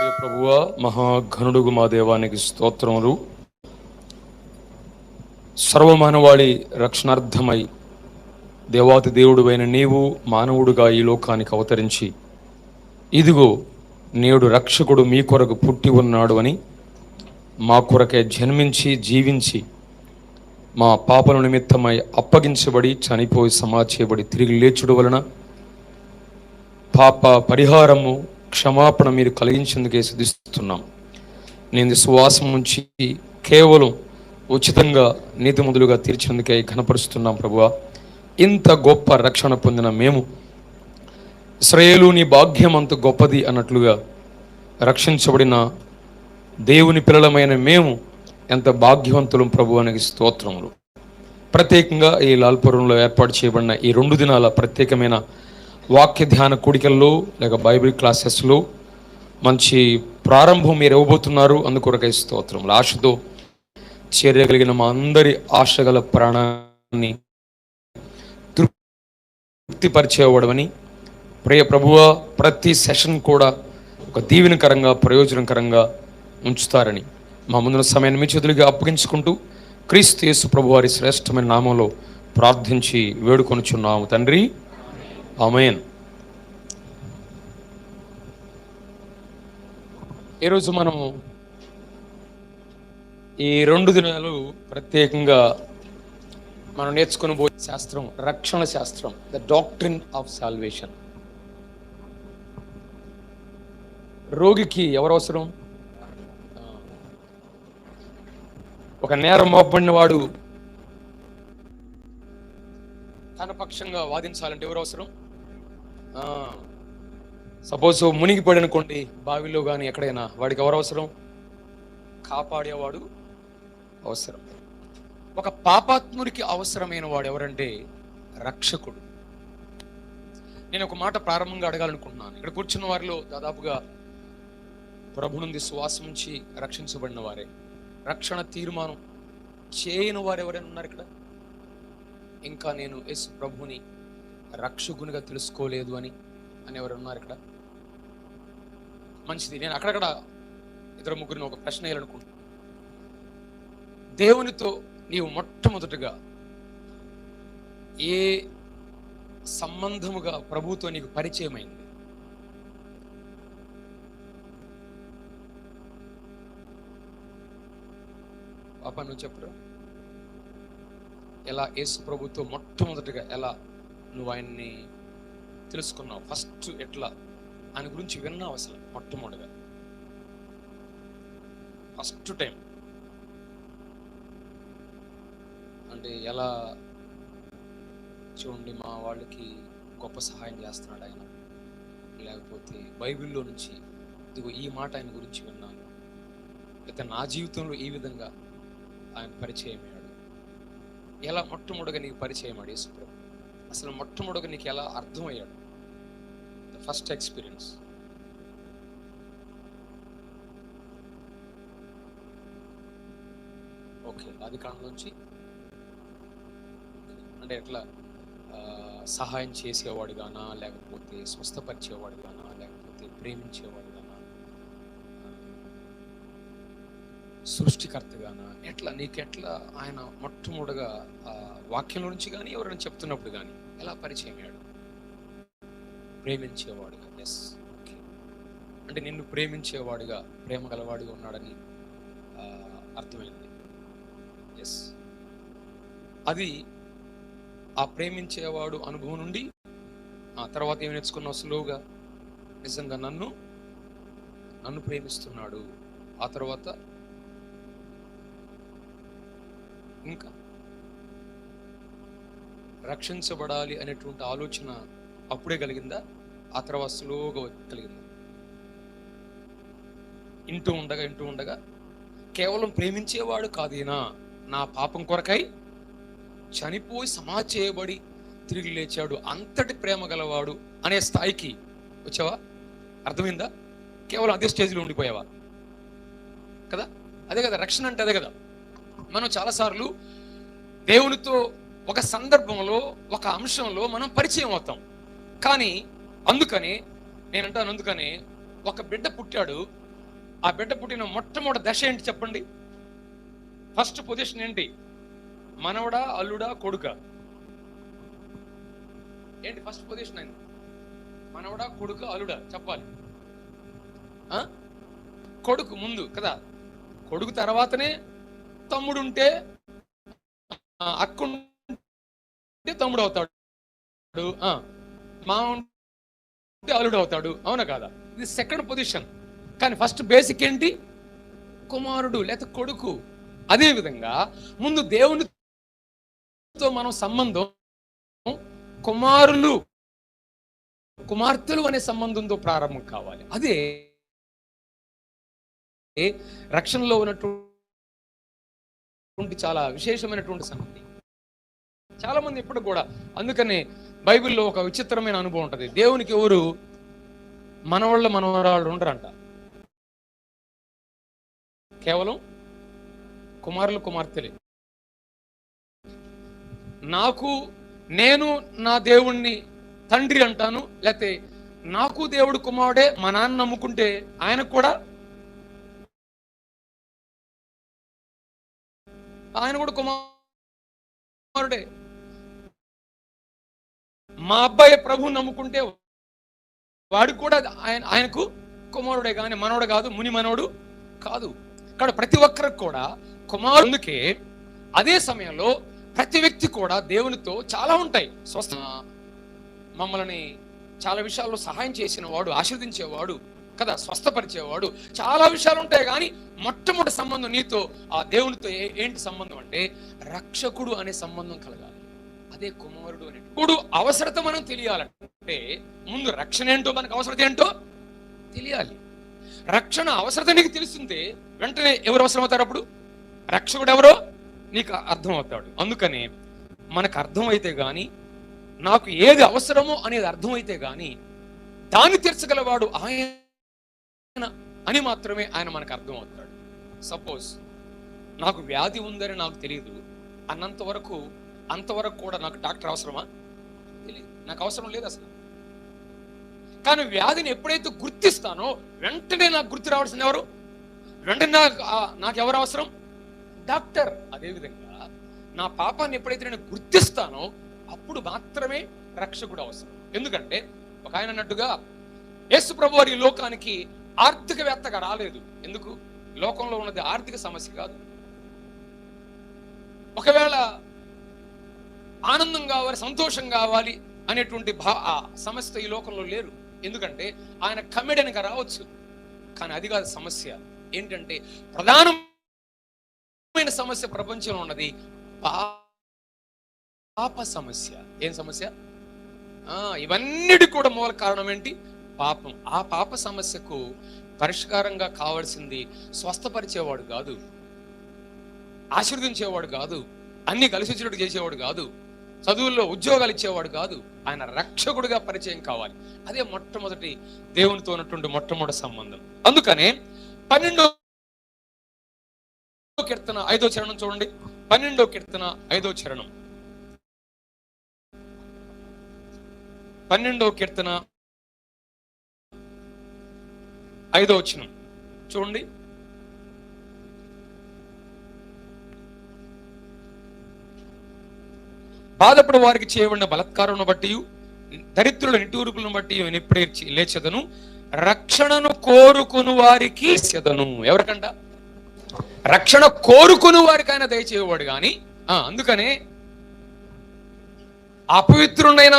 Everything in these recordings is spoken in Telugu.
ప్రియ ప్రభువా, మహాఘనుడుగు మా దేవానికి స్తోత్రములు. సర్వమానవాళి రక్షణార్థమై దేవాతి దేవుడు అయిన నీవు మానవుడుగా ఈ లోకానికి అవతరించి, ఇదిగో నేడు రక్షకుడు మీ కొరకు పుట్టి ఉన్నాడు అని, మా కొరకే జన్మించి జీవించి మా పాపల నిమిత్తమై అప్పగించబడి చనిపోయి సమాచేయబడి తిరిగి లేచుడు వలన పాప పరిహారము క్షమాపణ మీరు కలిగించేందుకే సిద్ధిస్తున్నాం. నేను విశ్వాసం ఉంచి కేవలం ఉచితంగా నీతిమంతులుగా తీర్చేందుకే ఘనపరుస్తున్నాం. ప్రభువా, ఇంత గొప్ప రక్షణ పొందిన మేము, ఇశ్రాయేలు నీ భాగ్యం అంత గొప్పది అన్నట్లుగా రక్షించబడిన దేవుని పిల్లలమైన మేము ఎంత భాగ్యవంతులం ప్రభువానికి స్తోత్రములు. ప్రత్యేకంగా ఈ లాల్పురంలో ఏర్పాటు చేయబడిన ఈ 2 దినాల ప్రత్యేకమైన వాక్య ధ్యాన కూడికల్లో లేక బైబిల్ క్లాసెస్లో మంచి ప్రారంభం మీరు ఇవ్వబోతున్నారు. అందుకొరకై స్తోత్రములు. ఆశతో చేరగలిగిన మా అందరి ఆశగల ప్రాణాన్ని తృప్తిపరిచేవాడమని ప్రియ ప్రభువా, ప్రతి సెషన్ కూడా ఒక దీవెనకరంగా ప్రయోజనకరంగా ఉంచుతారని మా ముందున్న సమయాన్ని మీ చేతులుగా అప్పగించుకుంటూ క్రీస్తు యేసు ప్రభువారి శ్రేష్టమైన నామంలో ప్రార్థించి వేడుకొనుచున్నాము తండ్రి, ఆమేన్. ఈరోజు మనము ఈ 2 దినాలు ప్రత్యేకంగా మనం నేర్చుకుని పోయే శాస్త్రం రక్షణ శాస్త్రం, ద డాక్ట్రిన్ ఆఫ్ సాల్వేషన్. రోగికి ఎవరు అవసరం? ఒక నేరం మోపబడిన వాడు తన పక్షంగా వాదించాలంటే ఎవరు అవసరం? సపోజ్ మునిగిపోయాడు అనుకోండి బావిలో కానీ ఎక్కడైనా, వాడికి ఎవరు అవసరం? కాపాడేవాడు అవసరం. ఒక పాపాత్ముడికి అవసరమైన వాడు ఎవరంటే రక్షకుడు. నేను ఒక మాట ప్రారంభంగా అడగాలనుకుంటున్నాను. ఇక్కడ కూర్చున్న వారిలో దాదాపుగా ప్రభు నుండి శ్వాసం నుంచి రక్షించబడిన వారే, రక్షణ తీర్మానం చేయని వారు ఎవరైనా ఉన్నారు ఇక్కడ? ఇంకా నేను యేసు ప్రభుని రక్షకునిగా తెలుసుకోలేదు అని ఎవరు ఉన్నారు ఇక్కడ? మంచిది. నేను అక్కడక్కడ 2-3 ఒక ప్రశ్న వేయాలనుకుంటున్నాను. దేవునితో నీవు మొట్టమొదటిగా ఏ సంబంధముగా ప్రభుతో నీకు పరిచయం అయింది? పాప నువ్వు చెప్పురా, ఎలా యేసు ప్రభుతో మొట్టమొదటిగా ఎలా నువ్వు ఆయన్ని తెలుసుకున్నావు? ఫస్ట్ ఎట్లా ఆయన గురించి విన్నావు? అసలు మొట్టమొదటిగా ఫస్ట్ టైం అంటే ఎలా? చూడండి, మా వాళ్ళకి గొప్ప సహాయం చేస్తున్నాడు ఆయన, లేకపోతే బైబిల్లో నుంచి ఇదిగో ఈ మాట ఆయన గురించి విన్నాను, లేకపోతే నా జీవితంలో ఈ విధంగా ఆయన పరిచయం అయ్యాడు. ఎలా మొట్టమొదటిగా నీకు పరిచయం అయ్యాడు యేసు ప్రభు? అసలు మొట్టమొదటిగా నీకు ఎలా అర్థమయ్యాడు? The first experience. ఓకే, అది కాలంలోంచి అంటే ఎట్లా సహాయం చేసేవాడు గానా, లేకపోతే స్వస్థపరిచేవాడు గానా, లేకపోతే ప్రేమించేవాడు గానా, సృష్టికర్తగానా, ఎట్లా నీకెట్లా ఆయన మొట్టమొదటిగా వాక్యంలో నుంచి కానీ ఎవరైనా చెప్తున్నప్పుడు కానీ ఎలా పరిచయం అయ్యాడు? ప్రేమించేవాడుగా. Yes, okay. అంటే నిన్ను ప్రేమించేవాడుగా, ప్రేమ గలవాడుగా ఉన్నాడని అర్థమైంది. ఎస్, అది ఆ ప్రేమించేవాడు అనుభవం నుండి ఆ తర్వాత ఏమి నేర్చుకున్నావు? స్లోగా నిజంగా నన్ను ప్రేమిస్తున్నాడు. ఆ తర్వాత ఇంకా రక్షించబడాలి అనేటువంటి ఆలోచన అప్పుడే కలిగిందా? ఆ తర్వాత స్లోగా కలిగిందా? ఇంటూ ఉండగా కేవలం ప్రేమించేవాడు కాదేనా, నా పాపం కొరకై చనిపోయి సమాచేయబడి తిరిగి లేచాడు, అంతటి ప్రేమ గలవాడు అనే స్థాయికి వచ్చావా? అర్థమైందా? కేవలం అదే స్టేజ్లో ఉండిపోయావా? కదా, అదే కదా రక్షణ అంటే, అదే కదా. మనం చాలాసార్లు దేవునితో ఒక సందర్భంలో ఒక అంశంలో మనం పరిచయం అవుతాం. కానీ అందుకనే ఒక బిడ్డ పుట్టాడు, ఆ బిడ్డ పుట్టిన మొట్టమొదటి దశ ఏంటి చెప్పండి? ఫస్ట్ పొజిషన్ ఏంటి? మనవడా, అల్లుడా, కొడుక? ఏంటి ఫస్ట్ పొజిషన్ అయింది? మనవడా, కొడుక, అల్లుడా? చెప్పాలి. కొడుకు ముందు కదా. కొడుకు తర్వాతనే తమ్ముడు ఉంటే, అక్క ఉంటే తమ్ముడు అవుతాడు, మా ఉంటే అల్లుడు అవుతాడు. అవునా కాదా? ఇది సెకండ్ పొజిషన్. కానీ ఫస్ట్ బేసిక్ ఏంటి? కుమారుడు లేక కొడుకు. అదే విధంగా ముందు దేవునితో మనం సంబంధం కుమారులు, కుమార్తెలు అనే సంబంధంతో ప్రారంభం కావాలి. అదే రక్షణలో ఉన్నటువంటి చాలా విశేషమైనటువంటి సంగతి. చాలా మంది ఇప్పుడు కూడా, అందుకనే బైబిల్లో ఒక విచిత్రమైన అనుభవం ఉంటుంది. దేవునికి ఎవరు మనవాళ్ళు మనవరాళ్ళు ఉండరంట, కేవలం కుమారులు కుమార్తెలే. నేను నా దేవుణ్ణి తండ్రి అంటాను, లేకపోతే నాకు దేవుడు కుమారుడే. మా నాన్న నమ్ముకుంటే ఆయనకు కూడా కుమారుడే. మా అబ్బాయి ప్రభు నమ్ముకుంటే వాడికి కూడా ఆయనకు కుమారుడే, కానీ మనవడు కాదు, ముని మనవడు కాదు. ఇక్కడ ప్రతి ఒక్కరికి కూడా కుమారుడు. అందుకే అదే సమయంలో ప్రతి వ్యక్తి కూడా దేవునితో చాలా ఉంటాయి. మమ్మల్ని చాలా విషయాల్లో సహాయం చేసిన వాడు, ఆశీర్వదించేవాడు కదా, స్వస్థపరిచేవాడు, చాలా విషయాలు ఉంటాయి. కానీ మొట్టమొదటి సంబంధం నీతో, ఆ దేవునితో ఏంటి సంబంధం అంటే రక్షకుడు అనే సంబంధం కలగాలి. అదే కుమారుడు అనే అవసరత మనం తెలియాలంటే ముందు రక్షణ ఏంటో, మనకు అవసరత ఏంటో తెలియాలి. రక్షణ అవసరత నీకు తెలిసిందే వెంటనే ఎవరు అవసరం అవుతారు? అప్పుడు రక్షకుడు ఎవరో నీకు అర్థం అవుతాడు. అందుకని మనకు అర్థమైతే గాని, నాకు ఏది అవసరమో అనేది అర్థమైతే గాని దాన్ని తీర్చగలవాడు ఆయన అని మాత్రమే ఆయన మనకు అర్థం అవుతాడు. సపోజ్ నాకు వ్యాధి ఉందని నాకు తెలియదు అంతవరకు కూడా నాకు డాక్టర్ అవసరమా? తెలియదు, నాకు అవసరం లేదు అసలు. కానీ వ్యాధిని ఎప్పుడైతే గుర్తిస్తానో వెంటనే నాకు గుర్తు రావాల్సిన ఎవరు? వెంటనే నాకు ఎవరు అవసరం? డాక్టర్. అదేవిధంగా నా పాపాన్ని ఎప్పుడైతే నేను గుర్తిస్తానో అప్పుడు మాత్రమే రక్షకుడు అవసరం. ఎందుకంటే ఒక ఆయన అన్నట్టుగా యేసు ప్రభు వారి లోకానికి ఆర్థికవేత్తగా రాలేదు. ఎందుకు? లోకంలో ఉన్నది ఆర్థిక సమస్య కాదు. ఒకవేళ ఆనందం కావాలి, సంతోషం కావాలి అనేటువంటి సమస్య ఈ లోకంలో లేరు. ఎందుకంటే ఆయన కమెడియన్గా రావచ్చు, కానీ అది కాదు సమస్య. ఏంటంటే ప్రధానమైన సమస్య ప్రపంచంలో ఉన్నది పాప సమస్య. ఏం సమస్య? ఇవన్నిటి కూడా మూల కారణం ఏంటి? పాపం. ఆ పాప సమస్యకు పరిష్కారంగా కావాల్సింది స్వస్థపరిచేవాడు కాదు, ఆశీర్వదించేవాడు కాదు, అన్ని కలిసి వచ్చేటట్టు చేసేవాడు కాదు, చదువుల్లో ఉద్యోగాలు ఇచ్చేవాడు కాదు. ఆయన రక్షకుడిగా పరిచయం కావాలి. అదే మొట్టమొదటి దేవునితో ఉన్నటువంటి మొట్టమొదటి సంబంధం. అందుకనే 12వ కీర్తన 5వ చరణం చూడండి. 12వ కీర్తన 5వ చరణం. 12వ కీర్తన 5వ వచనం చూడండి. బాధపడు వారికి చేయబడిన బలత్కారం బట్టి, దరిద్రుల నిట్టూర్పులను బట్టి ఎప్పుడే లేచెదను, రక్షణను కోరుకుని వారికి చెదను. ఎవరికంట? రక్షణ కోరుకుని వారికి ఆయన దయచేవాడు. కానీ అందుకనే అపవిత్రుడైన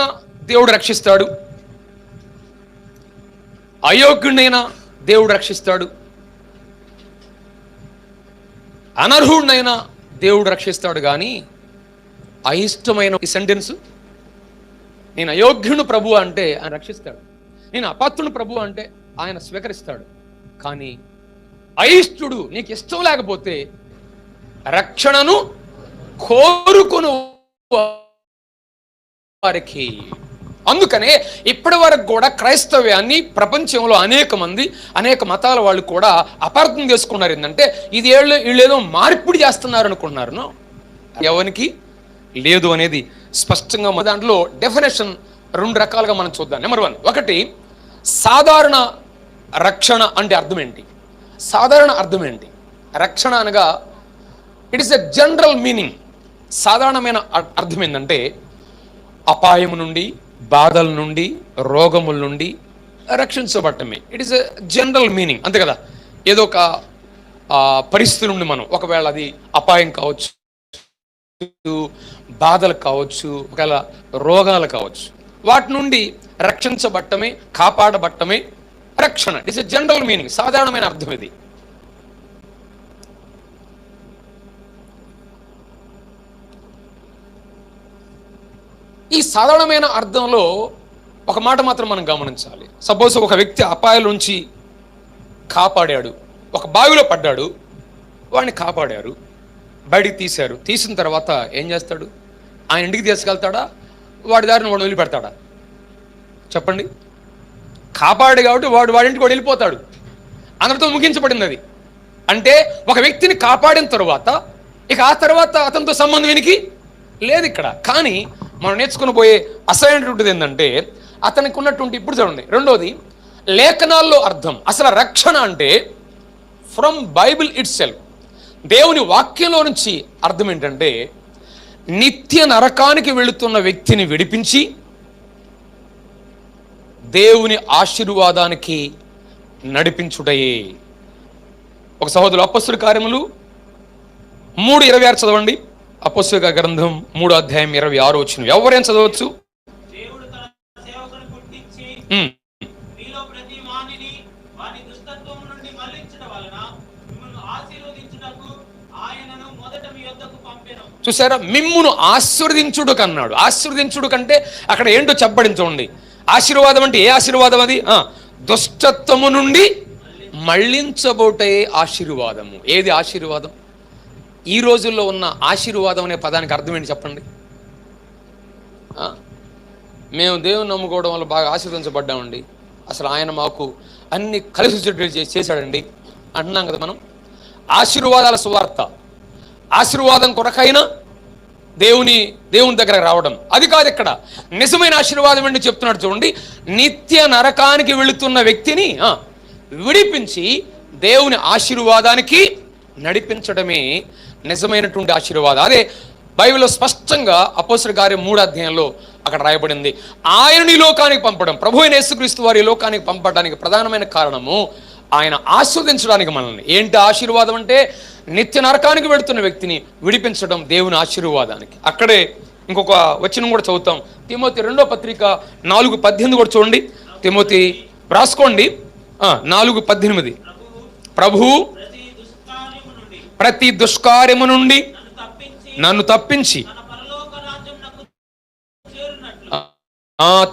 దేవుడు రక్షిస్తాడు, అయోగ్యుడైన దేవుడు రక్షిస్తాడు, అనర్హుడైన దేవుడు రక్షిస్తాడు. కానీ అయిష్టమైన ఈ సెంటెన్స్, నేను అయోగ్యుని ప్రభు అంటే ఆయన రక్షిస్తాడు, నేను అపాత్రుని ప్రభు అంటే ఆయన స్వీకరిస్తాడు. కానీ అయిష్టుడు, నీకు ఇష్టం లేకపోతే రక్షణను కోరుకును వారికి. అందుకనే ఇప్పటి వరకు కూడా క్రైస్తవ్యాన్ని ప్రపంచంలో అనేక మతాల వాళ్ళు కూడా అపార్థం చేసుకున్నారు. ఏంటంటే ఇది వీళ్ళేదో మార్పిడి చేస్తున్నారు అనుకున్నారు. ఎవరికి లేదు అనేది స్పష్టంగా దాంట్లో డెఫినేషన్ 2 రకాలుగా మనం చూద్దాం. నెంబర్ 1, ఒకటి సాధారణ రక్షణ అంటే అర్థం ఏంటి? సాధారణ అర్థం ఏంటి? రక్షణ అనగా it is a general meaning. సాధారణమైన అర్థం ఏంటంటే అపాయము నుండి, బాధల నుండి, రోగముల నుండి రక్షించబడటమే. It is a general meaning, అంతే కదా. ఏదో ఒక పరిస్థితి నుండి మనం, ఒకవేళ అది అపాయం కావచ్చు, బాధలు కావచ్చు, ఒకవేళ రోగాలు కావచ్చు, వాటి నుండి రక్షించబడటమే, కాపాడబడటమే రక్షణ. ఇట్స్ ఎ జనరల్ మీనింగ్, సాధారణమైన అర్థం ఇది. ఈ సాధారణమైన అర్థంలో ఒక మాట మాత్రం మనం గమనించాలి. సపోజ్ ఒక వ్యక్తి అపాయాల నుంచి కాపాడాడు, ఒక బావిలో పడ్డాడు, వాడిని కాపాడారు, బయటికి తీశారు. తీసిన తర్వాత ఏం చేస్తాడు? ఆయన ఇంటికి తీసుకెళ్తాడా? వాడి దారిని వాడు వదిలిపెడతాడా? చెప్పండి. కాపాడు కాబట్టి వాడి ఇంటికి వాడు వెళ్ళిపోతాడు. అందరితో ముగించబడింది అది. అంటే ఒక వ్యక్తిని కాపాడిన తర్వాత ఇక ఆ తర్వాత అతనితో సంబంధం వీనికి లేదు ఇక్కడ. కానీ మనం నేర్చుకుని పోయే అసలైనటువంటిది ఏంటంటే అతనికి ఉన్నటువంటి, ఇప్పుడు చూడండి, రెండోది లేఖనాల్లో అర్థం. అసలు రక్షణ అంటే ఫ్రమ్ బైబిల్ ఇట్ సెల్ఫ్, దేవుని వాక్యంలో నుంచి అర్థం ఏంటంటే నిత్య నరకానికి వెళుతున్న వ్యక్తిని విడిపించి దేవుని ఆశీర్వాదానికి నడిపించుటయే. ఒక సహోదరులు అపొస్తలుల కార్యములు 3:26 చదవండి. అపొస్తలుల గ్రంథం 3:26 ఎవరైనా చదవచ్చు. చూసారా, మిమ్మును ఆశీర్వదించుడు కన్నాడు. ఆశీర్వదించుడు కంటే అక్కడ ఏంటో చెప్పబడింది చూడండి. ఆశీర్వాదం అంటే ఏ ఆశీర్వాదం అది? దుష్టత్వము నుండి మళ్ళించబోటే ఆశీర్వాదము. ఏది ఆశీర్వాదం? ఈ రోజుల్లో ఉన్న ఆశీర్వాదం అనే పదానికి అర్థం ఏంటి చెప్పండి. మేము దేవుని నమ్ముకోవడం వల్ల బాగా ఆశీర్వదించబడ్డామండి, అసలు ఆయన మాకు అన్ని కలిసి చేశాడండి అంటున్నాం కదా మనం. ఆశీర్వాదాల సువార్త, ఆశీర్వాదం కొరకైనా దేవుని దగ్గర రావడం, అది కాదు ఇక్కడ. నిజమైన ఆశీర్వాదం ఏంటి చెప్తున్నాడు చూడండి. నిత్య నరకానికి వెళుతున్న వ్యక్తిని విడిపించి దేవుని ఆశీర్వాదానికి నడిపించడమే నిజమైనటువంటి ఆశీర్వాదం. అదే బైబిల్లో స్పష్టంగా అపొస్తలుల కార్యం 3 అక్కడ రాయబడింది. ఆయనని లోకానికి పంపడం, ప్రభు అయిన యేసుక్రీస్తు వారి లోకానికి పంపడానికి ప్రధానమైన కారణము ఆయన ఆశీర్వదించడానికి మనల్ని. ఏంటి ఆశీర్వాదం అంటే? నిత్య నరకానికి వెళుతున్న వ్యక్తిని విడిపించడం దేవుని ఆశీర్వాదానికి. అక్కడే ఇంకొక వచనం కూడా చదువుతాం. తిమోతి 2వ పత్రిక 4:18 కూడా చూడండి. తిమోతి రాసుకోండి, 4:18. ప్రభు ప్రతి దుష్కార్యము నుండి నన్ను తప్పించి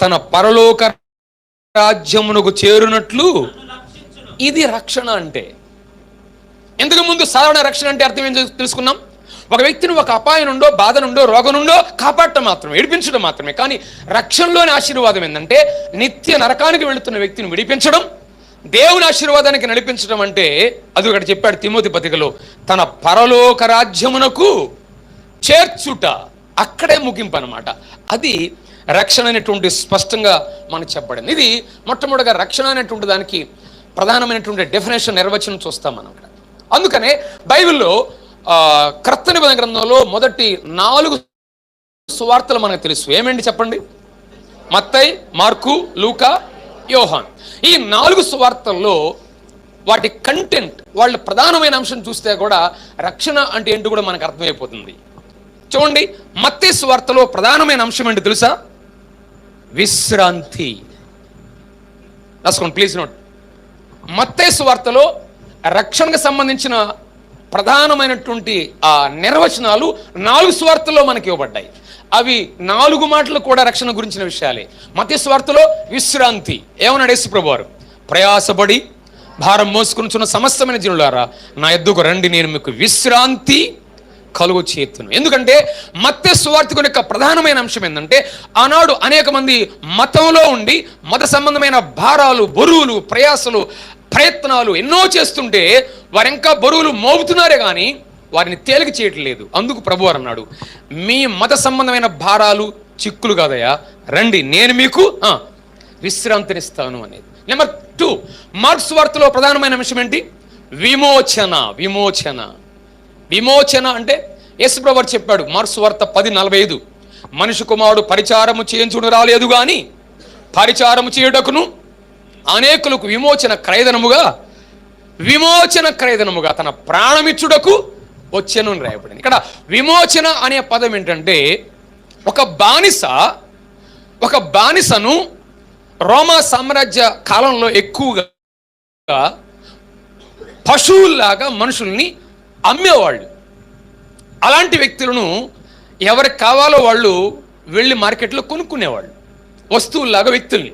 తన పరలోక రాజ్యమునకు చేరునట్లు. ఇది రక్షణ అంటే. ఇంతకు ముందు సాధారణ రక్షణ అంటే అర్థం ఏం తెలుసుకున్నాం. ఒక వ్యక్తిని ఒక అపాయం నుండో, బాధ నుండో, రోగం నుండో కాపాడటం మాత్రమే, విడిపించడం మాత్రమే. కానీ రక్షణలోని ఆశీర్వాదం ఏంటంటే నిత్య నరకానికి వెళుతున్న వ్యక్తిని విడిపించడం, దేవుని ఆశీర్వాదానికి నడిపించడం. అంటే అది ఒకటి చెప్పాడు తిమోతి పత్రికలో, తన పరలోక రాజ్యమునకు చేర్చుట. అక్కడే ముగింపు అనమాట. అది రక్షణ అనేటువంటి స్పష్టంగా మనకు చెప్పబడింది. ఇది మొట్టమొదటిగా రక్షణ అనేటువంటి దానికి ప్రధానమైనటువంటి డెఫినేషన్, నిర్వచనం చూస్తాం మనం ఇక్కడ. అందుకనే బైబిల్లో క్రొత్త నిబంధన గ్రంథంలో మొదటి 4 సువార్తలు మనకు తెలుసు. ఏమేంటి చెప్పండి? మత్తయి, మార్కు, లూకా, యోహాన్. ఈ 4 సువార్తల్లో వాటి కంటెంట్, వాళ్ళ ప్రధానమైన అంశం చూస్తే కూడా రక్షణ అంటే ఏంటో కూడా మనకు అర్థమైపోతుంది. చూడండి, మత్తయి సువార్తలో ప్రధానమైన అంశం ఏంటి తెలుసా? విశ్రాంతి. రాసుకోండి ప్లీజ్ నోట్. మత్తయి సువార్తలో రక్షణకు సంబంధించిన ప్రధానమైనటువంటి నిర్వచనాలు 4 సువార్తల్లో మనకి ఇవ్వబడ్డాయి. అవి 4 మాటలు కూడా రక్షణ గురించిన విషయాలే. మత్తయి సువార్తలో విశ్రాంతి. ఏమన్నాడు యేసు ప్రభువారు? ప్రయాసపడి భారం మోసుకునిచున్న సమస్తమైన జనులారా నా యొద్దకు రండి, నేను మీకు విశ్రాంతి కలుగు చేతును. ఎందుకంటే మత్తయి సువార్తికుని యొక్క ప్రధానమైన అంశం ఏంటంటే ఆనాడు అనేక మంది మతంలో ఉండి మత సంబంధమైన భారాలు, బరువులు, ప్రయాసలు, ప్రయత్నాలు ఎన్నో చేస్తుంటే వారు ఇంకా బరువులు మోపుతున్నారే కానీ వారిని తేలిక చేయట్లేదు. అందుకు ప్రభువారు అన్నాడు, మీ మత సంబంధమైన భారాలు చిక్కులు కాదయా, రండి నేను మీకు విశ్రాంతినిస్తాను అనేది. నెంబర్ 2, మార్క్స్ వార్తలో ప్రధానమైన అంశం ఏంటి? విమోచన. విమోచన విమోచన అంటే యేసుప్రభువు వారు చెప్పాడు మార్కు సువార్త 10:45, మనిషి కుమారుడు పరిచారము చేయించుడు రాలేదు గాని పరిచారము చేయుటకును అనేకులకు విమోచన క్రయధనముగా తన ప్రాణమిచ్చుటకు వచ్చెను అని రాయబడింది. ఇక్కడ విమోచన అనే పదం ఏంటంటే ఒక బానిసను రోమా సామ్రాజ్య కాలంలో ఎక్కువగా పశువుల్లాగా మనుషుల్ని అమ్మేవాళ్ళు. అలాంటి వ్యక్తులను ఎవరికి కావాలో వాళ్ళు వెళ్ళి మార్కెట్లో కొనుక్కునేవాళ్ళు, వస్తువుల్లాగా వ్యక్తుల్ని.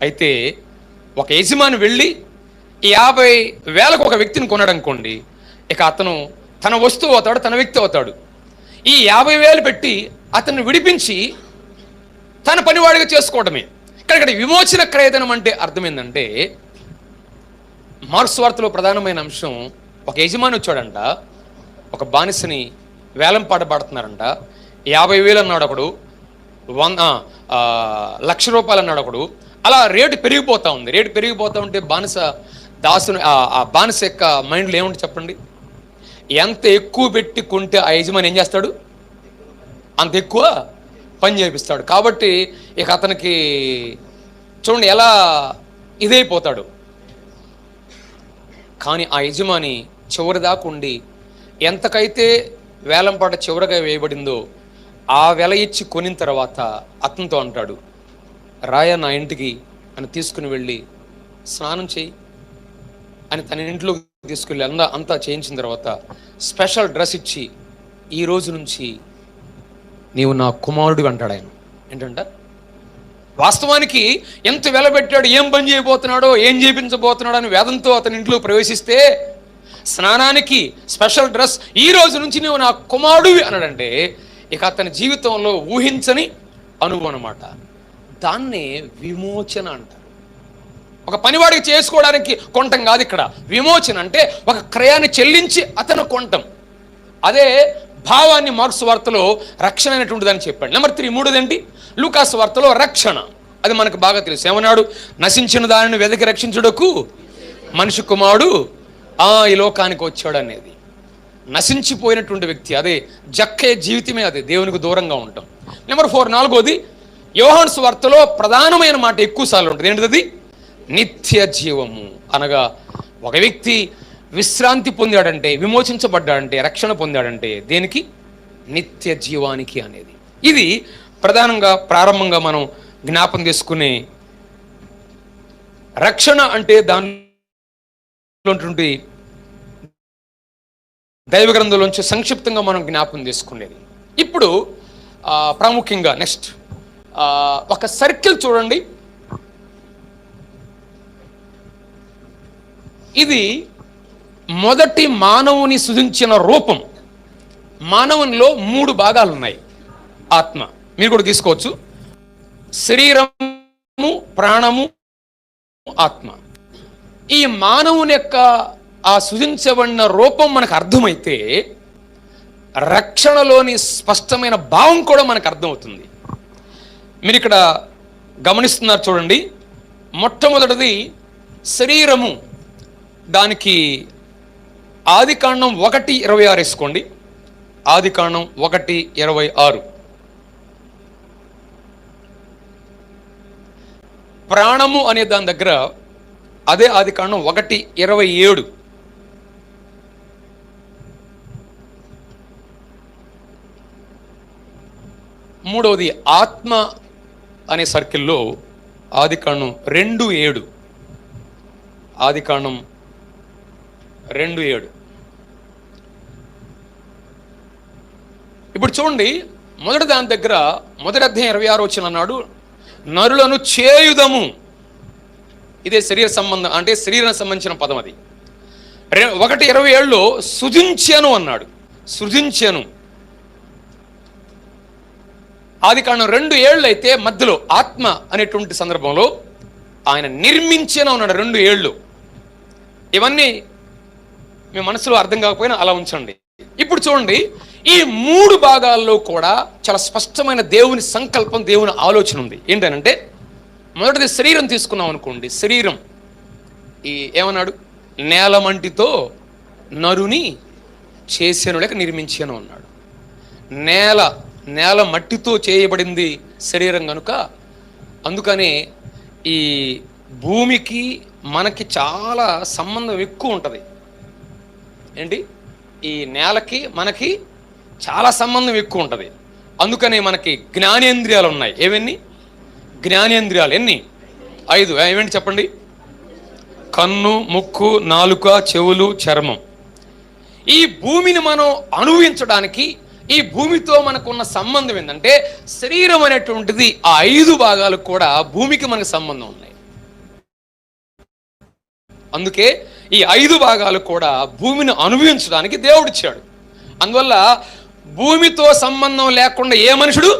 అయితే ఒక యజమాని వెళ్ళి 50,000కు ఒక వ్యక్తిని కొన్నాడు అనుకోండి, ఇక అతను తన వస్తువు అవుతాడు, తన వ్యక్తి అవుతాడు. ఈ 50,000 పెట్టి అతన్ని విడిపించి తన పనివాడిగా చేసుకోవడమే. ఇక్కడ విమోచన క్రయధనం అంటే అర్థం ఏంటంటే, మార్కు సువార్తలో ప్రధానమైన అంశం, ఒక యజమాని వచ్చాడంట, ఒక బానిసని వేలం పాడబడుతున్నారంట. 50,000 అన్నాడు ఒకడు, 1,00,000 రూపాయలు అన్నాడు ఒకడు. అలా రేటు పెరిగిపోతా ఉంది. రేటు పెరిగిపోతూ ఉంటే ఆ బానిస యొక్క మైండ్లో ఏముంటుంది చెప్పండి? ఎంత ఎక్కువ పెట్టి కొంటే ఆ యజమాని ఏం చేస్తాడు? అంత ఎక్కువ పని చేపిస్తాడు. కాబట్టి ఇక అతనికి చూడండి ఎలా ఇదైపోతాడు. కానీ ఆ యజమాని చివరి దాకా ఉండి ఎంతకైతే వేలంపాట చివరగా వేయబడిందో ఆ వెల ఇచ్చి కొనిన తర్వాత అతనితో అంటాడు, రాయ నా ఇంటికి అని తీసుకుని వెళ్ళి స్నానం చేయి అని తన ఇంట్లో తీసుకెళ్ళి అంతా చేయించిన తర్వాత స్పెషల్ డ్రెస్ ఇచ్చి, ఈ రోజు నుంచి నీవు నా కుమారుడు అంటాడు. ఆయన ఏంటంట, వాస్తవానికి ఎంత వెలబెట్టాడు, ఏం పని చేయబోతున్నాడో, ఏం చేయించబోతున్నాడో అని వేదంతో అతని ఇంట్లో ప్రవేశిస్తే స్నానానికి స్పెషల్ డ్రెస్, ఈ రోజు నుంచి నువ్వు నా కుమారుడివి అన్నాడంటే ఇక అతని జీవితంలో ఊహించని అనుభవం అన్నమాట. దాన్నే విమోచన అంటారు. ఒక పనివాడికి చేసుకోవడానికి కొనటం కాదు ఇక్కడ. విమోచన అంటే ఒక క్రయాన్ని చెల్లించి అతను కొనటం. అదే భావాన్ని మార్కు సువార్తలో రక్షణ అనేటువంటిది అని చెప్పాడు. నెంబర్ 3, మూడోదేంటి? లూకా సువార్తలో రక్షణ. అది మనకు బాగా తెలుసు. ఏమన్నాడు? నశించిన దానిని వెదకి రక్షించుటకు మనిషి కుమారుడు ఈ లోకానికి వచ్చాడు అనేది. నశించిపోయినటువంటి వ్యక్తి, అదే జక్కే జీవితమే, అదే దేవునికి దూరంగా ఉంటాం. నెంబర్ 4, నాలుగోది యోహాను సువార్తలో ప్రధానమైన మాట ఎక్కువసార్లు ఉంటుంది. ఏంటిది? నిత్య జీవము. అనగా ఒక వ్యక్తి విశ్రాంతి పొందాడంటే, విమోచించబడ్డాడంటే, రక్షణ పొందాడంటే దేనికి? నిత్య జీవానికి అనేది. ఇది ప్రధానంగా ప్రారంభంగా మనం జ్ఞాపం చేసుకునే రక్షణ అంటే దానిలో దైవ గ్రంథంలోంచి సంక్షిప్తంగా మనం జ్ఞాపం చేసుకునేది. ఇప్పుడు ప్రాముఖ్యంగా నెక్స్ట్ ఒక సర్కిల్ చూడండి. ఇది మొదటి మానవుని సృజించిన రూపం. మానవునిలో 3 భాగాలు ఉన్నాయి. ఆత్మ మీరు కూడా తీసుకోవచ్చు. శరీరము, ప్రాణము, ఆత్మ. ఈ మానవుని యొక్క ఆ సృజించబడిన రూపం మనకు అర్థమైతే రక్షణలోని స్పష్టమైన భావం కూడా మనకు అర్థమవుతుంది. మీరు ఇక్కడ గమనిస్తున్నారు చూడండి. మొట్టమొదటిది శరీరము. దానికి ఆదికాండం 1:26 వేసుకోండి. ఆదికాండం 1:26. ప్రాణము అనే దాని దగ్గర అదే ఆదికాండం 1:27. మూడవది ఆత్మ అనే సర్కిల్లో ఆదికాండం 2:7. ఆదికాండం 2:7. ఇప్పుడు చూడండి, మొదటి దాని దగ్గర మొదటి అధ్యాయం 26 వచ్చిన అన్నాడు, నరులను చేయుదము. ఇదే శరీర సంబంధం, అంటే శరీరానికి సంబంధించిన పదం అది. 1:27లో సృజించాను అన్నాడు. సృజించాను. ఆదికాండం 2:7 అయితే మధ్యలో ఆత్మ అనేటువంటి సందర్భంలో ఆయన నిర్మించాను అన్నాడు 2:7. ఇవన్నీ మీ మనసులో అర్థం కాకపోయినా అలా ఉంచండి. ఇప్పుడు చూడండి, ఈ 3 భాగాల్లో కూడా చాలా స్పష్టమైన దేవుని సంకల్పం, దేవుని ఆలోచన ఉంది. ఏంటంటే మొదటిది శరీరం తీసుకున్నాం అనుకోండి. శరీరం ఏమన్నాడు? నేలమంటితో నరుని చేసెను లేక నిర్మించాను అన్నాడు. నేల మట్టితో చేయబడింది శరీరం కనుక, అందుకనే ఈ భూమికి మనకి చాలా సంబంధం ఎక్కువ ఉంటుంది. ఏంటి? ఈ నేలకి మనకి చాలా సంబంధం ఎక్కువ ఉంటుంది. అందుకనే మనకి జ్ఞానేంద్రియాలు ఉన్నాయి. ఏవన్నీ? జ్ఞానేంద్రియాలు ఎన్ని? 5. ఏమేంటి చెప్పండి? కన్ను, ముక్కు, నాలుక, చెవులు, చర్మం. ఈ భూమిని మనం అనుభవించడానికి, ఈ భూమితో మనకున్న సంబంధం ఏంటంటే, శరీరం అనేటువంటిది ఆ 5 భాగాలకు కూడా భూమికి మనకు సంబంధం ఉన్నాయి. అందుకే ఈ 5 భాగాలు కూడా భూమిని అనుభవించడానికి దేవుడిచ్చాడు. అందువల్ల భూమితో సంబంధం లేకుండా ఏ మనుషుడు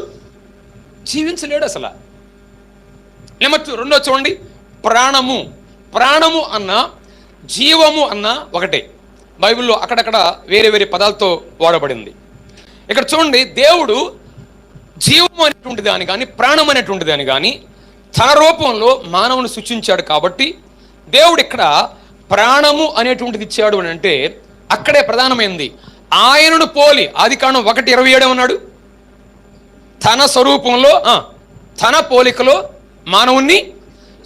జీవించలేడు అసలు. నెంబర్ 2 చూడండి, ప్రాణము. ప్రాణము అన్న జీవము అన్న ఒకటే. బైబిల్లో అక్కడక్కడ వేరే వేరే పదాలతో వాడబడింది. ఇక్కడ చూడండి, దేవుడు జీవము అనేటువంటి దాని కానీ ప్రాణం అనేటువంటి దాని కానీ తన రూపంలో మానవుని సృష్టించాడు. కాబట్టి దేవుడు ఇక్కడ ప్రాణము అనేటువంటిది ఇచ్చాడు అని అంటే అక్కడే ప్రధానమైంది. ఆయనను పోలి, ఆదికాండం 1:27 అన్నాడు, తన స్వరూపంలో తన పోలికలో మానవుణ్ణి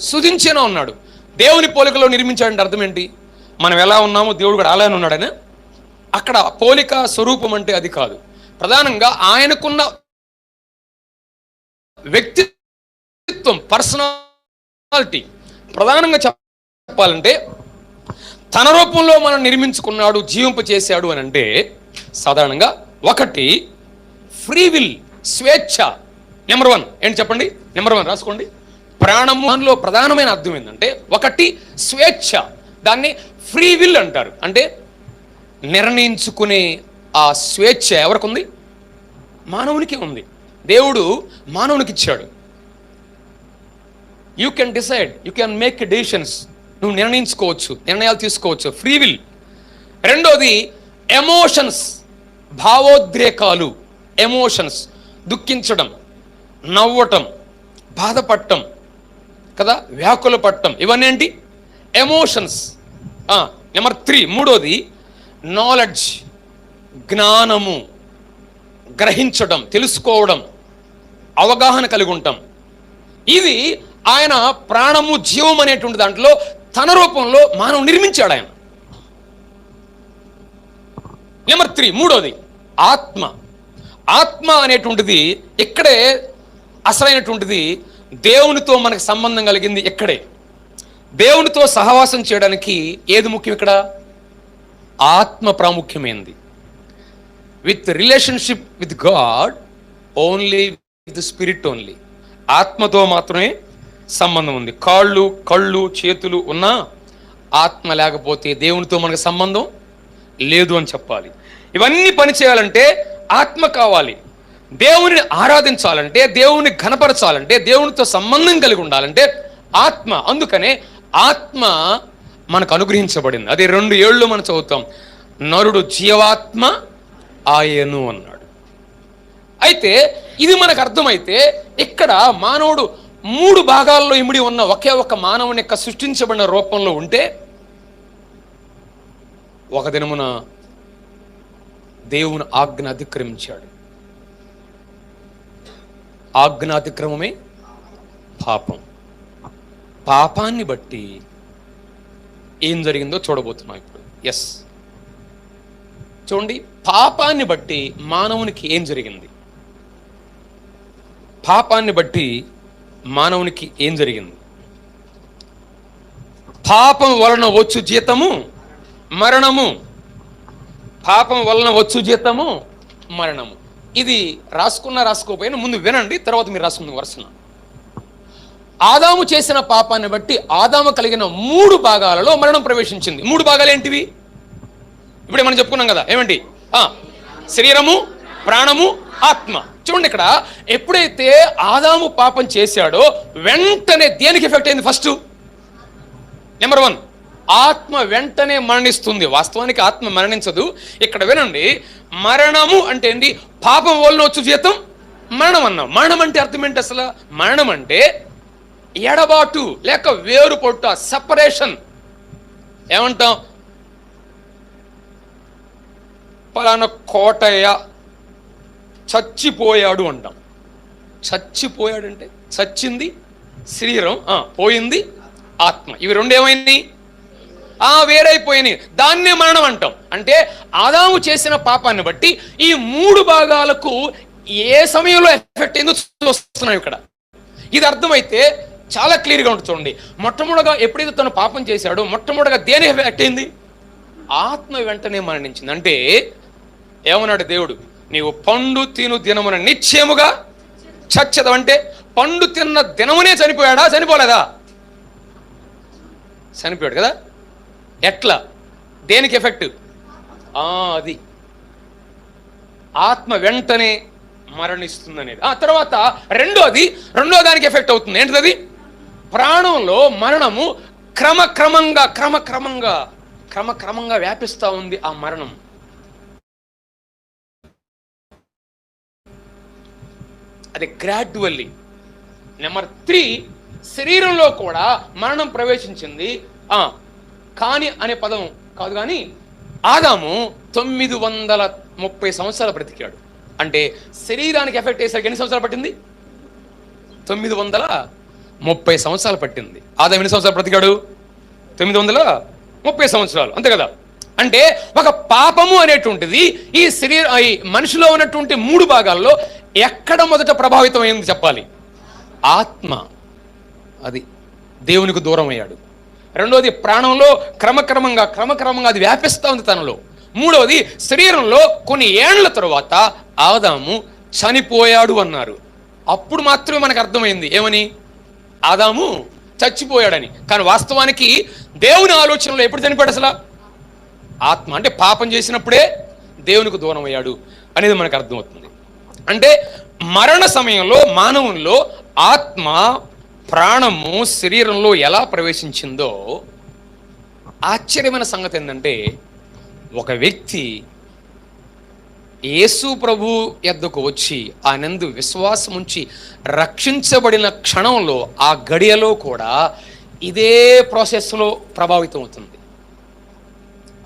సృజించేను అన్నాడు. దేవుని పోలికలో నిర్మించాడంటే అర్థం ఏంటి? మనం ఎలా ఉన్నామో దేవుడు కూడా అలానే ఉన్నాడని. అక్కడ పోలిక స్వరూపం అంటే అది కాదు. ప్రధానంగా ఆయనకున్న వ్యక్తిత్వం, పర్సనాలిటీ. ప్రధానంగా చెప్పాలంటే తన రూపంలో మనం నిర్మించుకున్నాడు, జీవింప చేశాడు అని అంటే సాధారణంగా 1 ఫ్రీ విల్, స్వేచ్ఛ. నెంబర్ 1 ఏంటి చెప్పండి? నెంబర్ 1 రాసుకోండి. ప్రాణంలో ప్రధానమైన అర్థం ఏంటంటే 1 స్వేచ్ఛ. దాన్ని ఫ్రీ విల్ అంటారు. అంటే నిర్ణయించుకునే ఆ స్వేచ్ఛ ఎవరికి ఉంది? మానవునికి ఉంది. దేవుడు మానవునికి ఇచ్చాడు. You can decide, you can make decisions. నువ్వు నిర్ణయించుకోవచ్చు, నిర్ణయాలు తీసుకోవచ్చు, ఫ్రీ విల్. 2ది ఎమోషన్స్, భావోద్రేకాలు. ఎమోషన్స్, దుఃఖించడం, నవ్వటం, బాధపడటం కదా, వ్యాకుల పట్టం, ఇవన్నీ ఏంటి? ఎమోషన్స్. నెంబర్ 3 3ది నాలెడ్జ్, జ్ఞానము, గ్రహించడం, తెలుసుకోవడం, అవగాహన కలిగి ఉంటాం. ఇది ఆయన ప్రాణము, జీవం అనేటువంటి దాంట్లో తన రూపంలో మానవ నిర్మించాడు ఆయన. నెంబర్ 3 3ది ఆత్మ. ఆత్మ అనేటువంటిది ఇక్కడే అసలైనటువంటిది. దేవునితో మనకు సంబంధం కలిగింది ఇక్కడే. దేవునితో సహవాసం చేయడానికి ఏది ముఖ్యం? ఇక్కడ ఆత్మ ప్రాముఖ్యమైనది. With relationship with God only with spirit only. ఆత్మతో మాత్రమే సంబంధం ఉంది. కాళ్ళు, కళ్ళు, చేతులు ఉన్నా ఆత్మ లేకపోతే దేవునితో మనకు సంబంధం లేదు అని చెప్పాలి. ఇవన్నీ పని చేయాలంటే ఆత్మ కావాలి. దేవుని ఆరాధించాలంటే, దేవుని ఘనపరచాలంటే, దేవునితో సంబంధం కలిగి ఉండాలంటే ఆత్మ. అందుకనే ఆత్మ మనకు అనుగ్రహించబడింది. అదే 2 మనం చదువుతాం, నరుడు జీవాత్మ ఆయను అన్నాడు. అయితే ఇది మనకు అర్థమైతే ఇక్కడ మానవుడు 3 భాగాల్లో ఇమిడి ఉన్న ఒకే ఒక మానవుని యొక్క సృష్టించబడిన రూపంలో ఉంటే, ఒక దినమున దేవుని ఆజ్ఞ అతిక్రమించాడు. ఆజ్ఞాతిక్రమమే పాపం. పాపాన్ని బట్టి ఏం జరిగిందో చూడబోతున్నాం ఇప్పుడు. ఎస్, చూడండి, పాపాన్ని బట్టి మానవునికి ఏం జరిగింది? పాపాన్ని బట్టి మానవునికి ఏం జరిగింది? పాపం వలన వచ్చు జీతము మరణము. పాపం వలన వచ్చు జీతము మరణము. ఇది రాసుకోకపోయినా ముందు వినండి, తర్వాత మీరు రాసుకున్న వరుసన. ఆదాము చేసిన పాపాన్ని బట్టి ఆదాము కలిగిన 3 భాగాలలో మరణం ప్రవేశించింది. 3 భాగాలు ఏంటివి? ఇప్పుడే మనం చెప్పుకున్నాం కదా. ఏమండి? శరీరము, ప్రాణము, ఆత్మ. చూడండి, ఇక్కడ ఎప్పుడైతే ఆదాము పాపం చేశాడో వెంటనే దేనికి ఎఫెక్ట్ అయింది? ఫస్ట్ నెంబర్ 1 ఆత్మ వెంటనే మరణిస్తుంది. వాస్తవానికి ఆత్మ మరణించదు. ఇక్కడ వినండి, మరణము అంటే ఏంటి? పాపం వలన వచ్చు జీతం మరణం అన్నాం. మరణం అంటే అర్థం ఏంటి అసలు? మరణం అంటే ఎడబాటు లేక వేరు పొట్ట, సెపరేషన్. ఏమంటాం? పలానా కోటయ్య చచ్చిపోయాడు అంటాం. చచ్చిపోయాడంటే చచ్చింది శరీరం, పోయింది ఆత్మ. ఇవి రెండు ఏమైనాయి? వేరైపోయినాయి. దాన్నే మరణం అంటాం. అంటే ఆదాము చేసిన పాపాన్ని బట్టి ఈ మూడు భాగాలకు ఏ సమయంలో ఎఫెక్ట్ అయిందో చూస్తున్నాం ఇక్కడ. ఇది అర్థమైతే చాలా క్లియర్గా ఉంటుంది. చూడండి, మొట్టమొదటిగా ఎప్పుడైతే తను పాపం చేశాడో మొట్టమొదటిగా దేని ఎఫెక్ట్ అయింది? ఆత్మ వెంటనే మరణించింది. అంటే ఏమన్నాడు దేవుడు? నీవు పండు తిను దినమున నిశ్చయముగా చచ్చదు. అంటే పండు తిన్న దినమునే చనిపోయాడా? చనిపోలేదా? చనిపోయాడు కదా. ఎట్లా? దేనికి ఎఫెక్ట్? అది ఆత్మ వెంటనే మరణిస్తుంది అనేది. తర్వాత రెండో దానికి ఎఫెక్ట్ అవుతుంది. ఏంటిది? ప్రాణంలో మరణము క్రమక్రమంగా వ్యాపిస్తూ ఉంది. ఆ మరణం అది గ్రాడ్యువల్లీ. నెంబర్ 3, శరీరంలో కూడా మరణం ప్రవేశించింది. కాని అనే పదం కాదు, కానీ ఆదాము 930 సంవత్సరాలు బ్రతికాడు. అంటే శరీరానికి ఎఫెక్ట్ అయ్యేసరికి ఎన్ని సంవత్సరాలు పట్టింది? 930 సంవత్సరాలు పట్టింది. ఆదాము ఎన్ని సంవత్సరాలు బ్రతికాడు? 930 సంవత్సరాలు, అంతే కదా. అంటే ఒక పాపము అనేటువంటిది ఈ మనిషిలో ఉన్నటువంటి మూడు భాగాల్లో ఎక్కడ మొదట ప్రభావితం అయింది చెప్పాలి? ఆత్మ. అది దేవునికి దూరం అయ్యాడు. రెండోది ప్రాణంలో క్రమక్రమంగా అది వ్యాపిస్తూ ఉంది తనలో. మూడవది శరీరంలో కొన్ని ఏండ్ల తరువాత ఆదాము చనిపోయాడు అన్నారు. అప్పుడు మాత్రమే మనకు అర్థమైంది ఏమని? ఆదాము చచ్చిపోయాడని. కానీ వాస్తవానికి దేవుని ఆలోచనలో ఎప్పుడు చనిపోయాడు అసలు? ఆత్మ. అంటే పాపం చేసినప్పుడే దేవునికి దూరం అయ్యాడు అనేది మనకు అర్థమవుతుంది. అంటే మరణ సమయంలో మానవునిలో ఆత్మ ప్రాణము శరీరంలో ఎలా ప్రవేశించిందో ఆశ్చర్యమైన సంగతి ఏంటంటే, ఒక వ్యక్తి యేసు ప్రభు యొద్దకు వచ్చి ఆయనందు విశ్వాసం ఉంచి రక్షించబడిన క్షణంలో ఆ గడియలో కూడా ఇదే ప్రాసెస్లో ప్రభావితం అవుతుంది.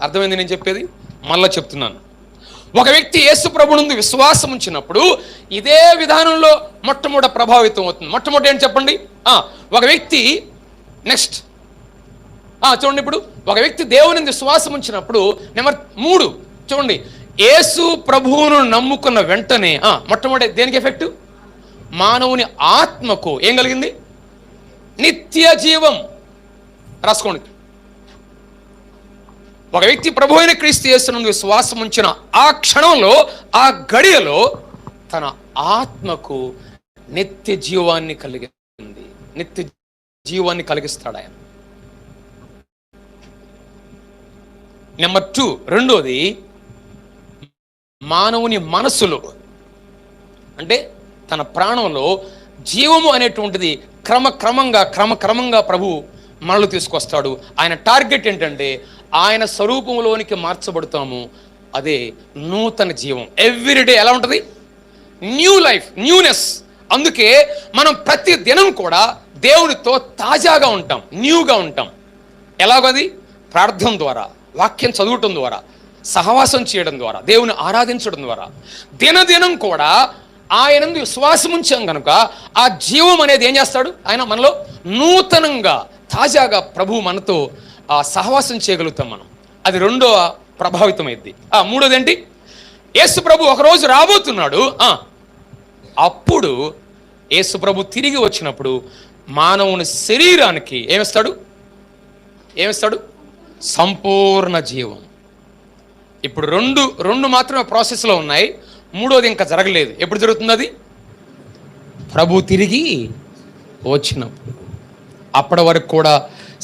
అర్థమైంది నేను చెప్పేది? మళ్ళా చెప్తున్నాను. ఒక వ్యక్తి యేసు ప్రభు నందు విశ్వాసం ఉంచినప్పుడు ఇదే విధానంలో మొట్టమొదట ప్రభావితం అవుతుంది. మొట్టమొదటి ఏంటి చెప్పండి? ఒక వ్యక్తి నెక్స్ట్ చూడండి, ఇప్పుడు ఒక వ్యక్తి దేవుని విశ్వాసం ఉంచినప్పుడు నెంబర్ 3 చూడండి, యేసు ప్రభువును నమ్ముకున్న వెంటనే మొట్టమొదటి దేనికి ఎఫెక్ట్? మానవుని ఆత్మకు ఏం కలిగింది? నిత్య జీవం. రాసుకోండి. ఒక వ్యక్తి ప్రభు అయిన క్రీస్తు యేసునందు విశ్వాసం ఉంచిన ఆ క్షణంలో, ఆ గడియలో తన ఆత్మకు నిత్య జీవాన్ని కలిగింది. నిత్య జీవాన్ని కలిగిస్తాడు ఆయన. నెంబర్ 2, రెండోది మానవుని మనస్సులో, అంటే తన ప్రాణంలో జీవము అనేటువంటిది క్రమక్రమంగా ప్రభు మనలో తీసుకొస్తాడు. ఆయన టార్గెట్ ఏంటంటే ఆయన స్వరూపంలోనికి మార్చబడతాము. అదే నూతన జీవం. ఎవ్రీడే ఎలా ఉంటుంది? New life, newness. అందుకే మనం ప్రతి దినం కూడా దేవునితో తాజాగా ఉంటాం, న్యూగా ఉంటాం. ఎలాగది? ప్రార్థన ద్వారా, వాక్యం చదవటం ద్వారా, సహవాసం చేయడం ద్వారా, దేవుని ఆరాధించడం ద్వారా. దినదినం కూడా ఆయన విశ్వాసం ఉంచాం కనుక ఆ జీవం అనేది ఏం చేస్తాడు? ఆయన మనలో నూతనంగా తాజాగా ప్రభు మనతో సహవాసం చేయగలుగుతాం మనం. అది రెండవ ప్రభావితం అయింది. మూడోది ఏంటి? యేసు ప్రభు ఒకరోజు రాబోతున్నాడు. అప్పుడు యేసు ప్రభు తిరిగి వచ్చినప్పుడు మానవుని శరీరానికి ఏమిస్తాడు? సంపూర్ణ జీవం. ఇప్పుడు రెండు మాత్రమే ప్రాసెస్లో ఉన్నాయి. మూడోది ఇంకా జరగలేదు. ఎప్పుడు జరుగుతుంది అది? ప్రభు తిరిగి వచ్చినప్పుడు. అప్పటి వరకు కూడా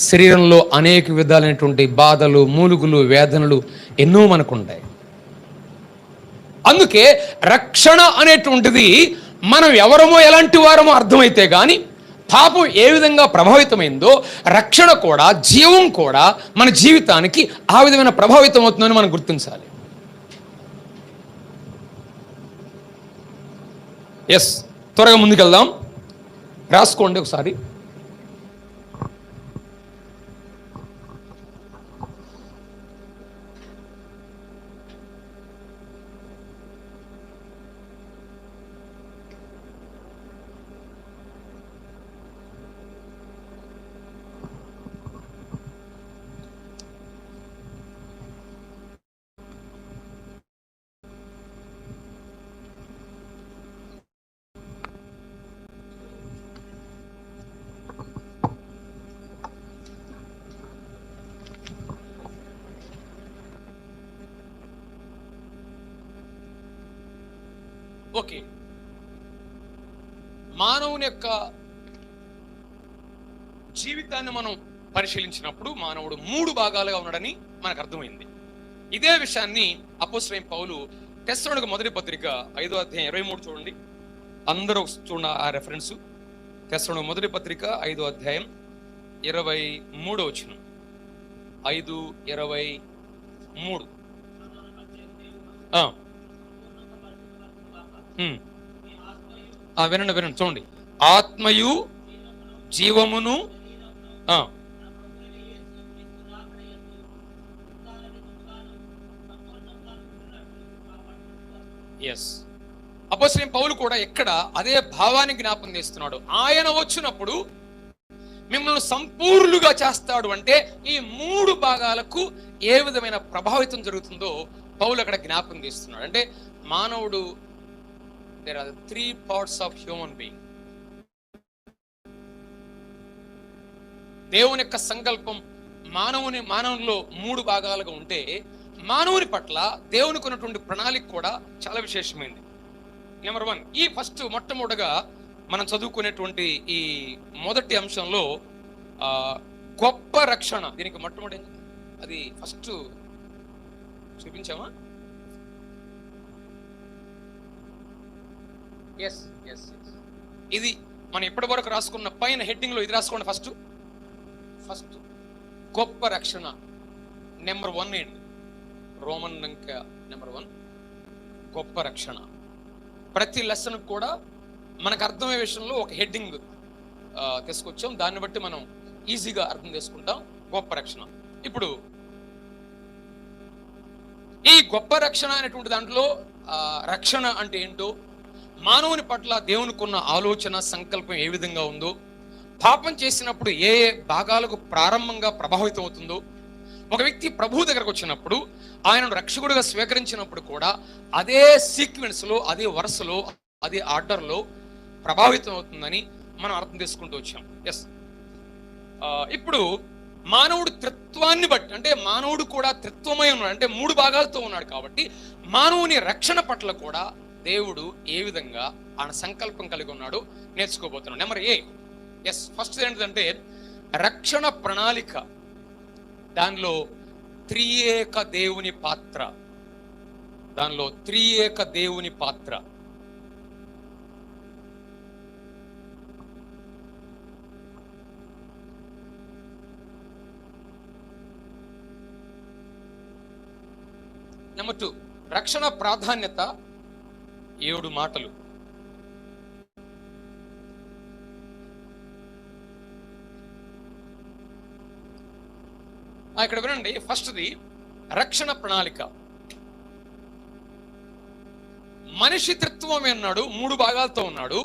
శరీరంలో అనేక విధాలైనటువంటి బాధలు, మూలుగులు, వేదనలు ఎన్నో మనకు ఉంటాయి. అందుకే రక్షణ అనేటువంటిది మనం ఎవరమో ఎలాంటి వారమో అర్థమైతే కానీ పాపం ఏ విధంగా ప్రభావితమైందో రక్షణ కూడా, జీవం కూడా మన జీవితానికి ఆ విధమైన ప్రభావితం అవుతుందని మనం గుర్తించాలి. త్వరగా ముందుకెళ్దాం. రాసుకోండి ఒకసారి. ఓకే, మానవుని యొక్క జీవితాన్ని మనం పరిశీలించినప్పుడు మానవుడు 3 భాగాలుగా ఉన్నాడని మనకు అర్థమైంది. ఇదే విషయాన్ని అపోస్తలుడైన పౌలు తెస్సలోనికీయులకు మొదటి పత్రిక 5వ అధ్యాయం 23 చూడండి. అందరూ చూడండి ఆ రెఫరెన్స్. తెస్సలోనికీయులకు మొదటి పత్రిక 5వ అధ్యాయం 23వ వచనం. 5:23. వినండి చూడండి. ఆత్మయు జీవమును అపోస్తలుడైన పౌలు కూడా ఇక్కడ అదే భావాన్ని జ్ఞాపకం చేస్తున్నాడు. ఆయన వచ్చినప్పుడు మిమ్మల్ని సంపూర్ణులుగా చేస్తాడు అంటే ఈ 3 భాగాలకు ఏ విధమైన ప్రభావితం జరుగుతుందో పౌలు అక్కడ జ్ఞాపకం చేస్తున్నాడు. అంటే మానవుడు, there are 3 parts of human being. దేవుని యొక్క సంకల్పం మానవునిలో 3 భాగాలుగా ఉంటే మానవుని పట్ల దేవునికి ఉన్నటువంటి ప్రణాళిక కూడా చాలా విశేషమైంది. నెంబర్ 1, ఈ మొట్టమొదటిగా మనం చదువుకునేటువంటి ఈ మొదటి అంశంలో గొప్ప రక్షణ. దీనికి మొట్టమొదటి అది ఫస్ట్ చూపించామా? ఎస్ ఇది మనం ఇప్పటి వరకు రాసుకున్న పైన హెడ్డింగ్ లో ఇది రాసుకోండి. ఫస్ట్ గొప్ప రక్షణ నెంబర్ 1 ఏంటి? రోమన్ నెంబర్ 1 గొప్ప రక్షణ. ప్రతి లెసన్ కూడా మనకు అర్థమయ్యే విషయంలో ఒక హెడ్డింగ్ తీసుకొచ్చాం. దాన్ని బట్టి మనం ఈజీగా అర్థం చేసుకుంటాం. గొప్ప రక్షణ. ఇప్పుడు ఈ గొప్ప రక్షణ అనేటువంటి దాంట్లో రక్షణ అంటే ఏంటో, మానవుని పట్ల దేవునికి ఉన్న ఆలోచన సంకల్పం ఏ విధంగా ఉందో, పాపం చేసినప్పుడు ఏ భాగాలకు ప్రారంభంగా ప్రభావితం అవుతుందో, ఒక వ్యక్తి ప్రభు దగ్గరకు వచ్చినప్పుడు ఆయనను రక్షకుడిగా స్వీకరించినప్పుడు కూడా అదే సీక్వెన్స్ లో, అదే వరుసలో, అదే ఆర్డర్లో ప్రభావితం అవుతుందని మనం అర్థం చేసుకుంటూ వచ్చాం. ఇప్పుడు మానవుడు త్రిత్వాన్ని బట్టి, అంటే మానవుడు కూడా త్రిత్వమై ఉన్నాడు, అంటే 3 భాగాలతో ఉన్నాడు కాబట్టి మానవుని రక్షణ పట్ల కూడా దేవుడు ఏ విధంగా ఆయన సంకల్పం కలిగి ఉన్నాడు నేర్చుకోబోతున్నాడు. నెంబర్ ఏ, ఫస్ట్ ఏంటంటే రక్షణ ప్రణాళిక. దానిలో త్రియేక దేవుని పాత్ర. నెంబర్ 2, రక్షణ ప్రాధాన్యత. 7 మాటలు. ఇక్కడ వినండి. ఫస్ట్ది రక్షణ ప్రణాళిక. మనిషి త్రిత్వం అన్నాడు, 3 భాగాలతో ఉన్నాడు.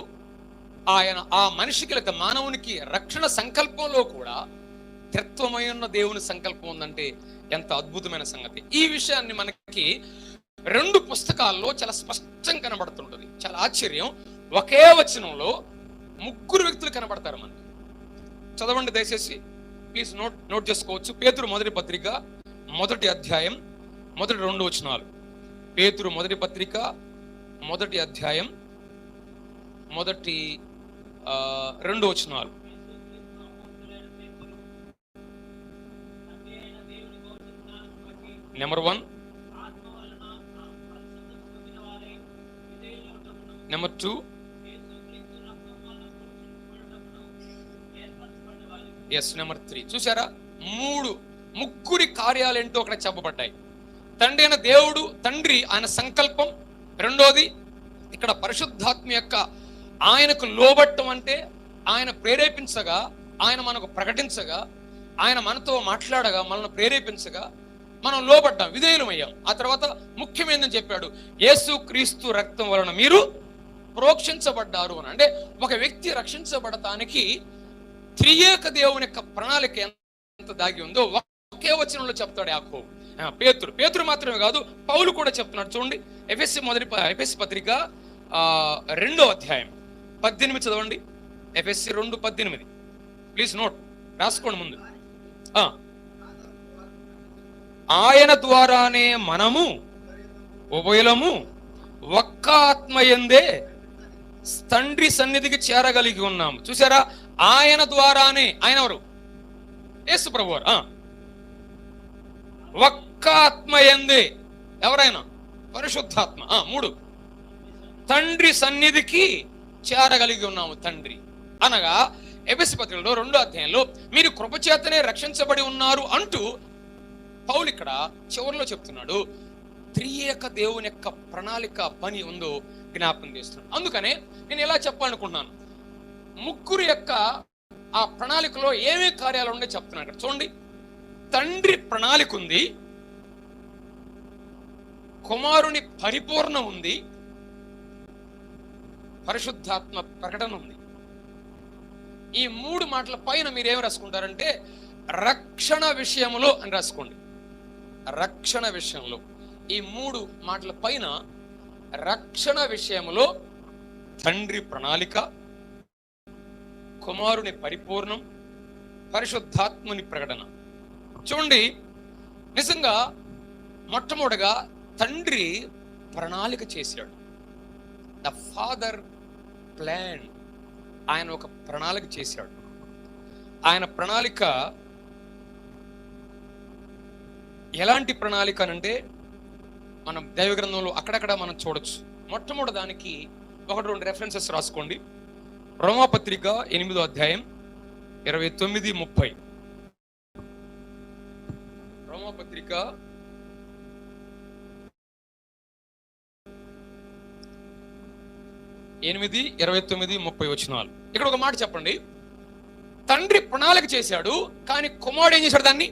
ఆయన ఆ మనిషికి లేక మానవునికి రక్షణ సంకల్పంలో కూడా త్రిత్వమై ఉన్న దేవుని సంకల్పం ఉందంటే ఎంత అద్భుతమైన సంగతి. ఈ విషయాన్ని మనకి 2 పుస్తకాల్లో చాలా స్పష్టంగా కనబడుతుంటది. చాలా ఆశ్చర్యం. ఒకే వచనంలో 3 వ్యక్తులు కనబడతారు మనకి. చదవండి దయచేసి, ప్లీజ్ నోట్ చేసుకోవచ్చు. పేతురు మొదటి పత్రిక 1వ అధ్యాయం 1-2 వచనాలు. పేతురు మొదటి పత్రిక 1వ అధ్యాయం 1-2 వచనాలు. నెంబర్ 1. నెంబర్ 2. నెంబర్ 3. చూసారా, 3 కార్యాలు ఏంటో అక్కడ చెప్పబడ్డాయి. తండ్రి అయిన దేవుడు, తండ్రి ఆయన సంకల్పం. రెండోది ఇక్కడ పరిశుద్ధాత్మ యొక్క ఆయనకు లోబట్టం, అంటే ఆయన ప్రేరేపించగా, ఆయన మనకు ప్రకటించగా, ఆయన మనతో మాట్లాడగా, మనల్ని ప్రేరేపించగా మనం లోబడ్డాం, విధేయులమయ్యాం. ఆ తర్వాత ముఖ్యమైనదని చెప్పాడు, యేసు క్రీస్తు రక్తం వలన మీరు ప్రోక్షించబడ్డారు అని. అంటే ఒక వ్యక్తి రక్షించబడటానికి త్రియేక దేవుని యొక్క ప్రణాళిక ఎంత దాగి ఉందో ఒకే వచనంలో చెప్తాడు యాకోబు. పేతురు మాత్రమే కాదు, పౌలు కూడా చెప్తున్నాడు. చూడండి, ఎఫెసీ పత్రిక 2వ అధ్యాయం 18 చదవండి. ఎఫెసీ 2:18. ప్లీజ్ నోట్, రాసుకోండి ముందు. ఆయన ద్వారానే మనము ఉభయులము ఒక్క ఆత్మ యందే తండ్రి సన్నిధికి చేరగలిగి ఉన్నాము. చూసారా, ఆయన ద్వారానే. ఆయన ఎవరు? యేసు ప్రభువారు. ఒక్క ఆత్మ యందే ఎవరైనా? పరిశుద్ధాత్మ. 3 తండ్రి సన్నిధికి చేరగలిగి ఉన్నాము. తండ్రి అనగా ఎఫెసీ పత్రికలో 2వ అధ్యాయంలో మీరు కృపచేతనే రక్షించబడి ఉన్నారు అంటూ పౌలు ఇక్కడ చివరిలో చెప్తున్నాడు. త్రియేక దేవుని యొక్క ప్రణాళిక పని ఉందో జ్ఞాపకం చేస్తున్నాడు. అందుకనే నేను ఎలా చెప్పాలనుకుంటున్నాను, ముగ్గురు యొక్క ఆ ప్రణాళికలో ఏమేమి కార్యాలు ఉండే చెప్తున్నాడు. చూడండి, తండ్రి ప్రణాళిక ఉంది, కుమారుని పరిపూర్ణం ఉంది, పరిశుద్ధాత్మ ప్రకటన ఉంది. ఈ 3 మాటల పైన మీరు ఏమి రాసుకుంటారంటే రక్షణ విషయంలో అని రాసుకోండి. రక్షణ విషయంలో ఈ 3 మాటల పైన రక్షణ విషయంలో తండ్రి ప్రణాళిక, కుమారుని పరిపూర్ణం, పరిశుద్ధాత్ముని ప్రకటన. చూడండి, నిజంగా మొట్టమొదటిగా తండ్రి ప్రణాళిక చేశాడు. The father plan. ఆయన ఒక ప్రణాళిక చేశాడు. ఆయన ప్రణాళిక ఎలాంటి ప్రణాళిక అంటే మనం దైవ గ్రంథంలో అక్కడక్కడ మనం చూడొచ్చు. మొట్టమొదటి దానికి 1-2 రెఫరెన్సెస్ రాసుకోండి. రోమాపత్రిక 8వ అధ్యాయం 29-30. రోమాపత్రిక 8:29-30 వచనాలు. ఇక్కడ ఒక మాట చెప్పండి. తండ్రి ప్రణాళిక చేశాడు, కానీ కుమారుడు ఏం చేశాడు? దాన్ని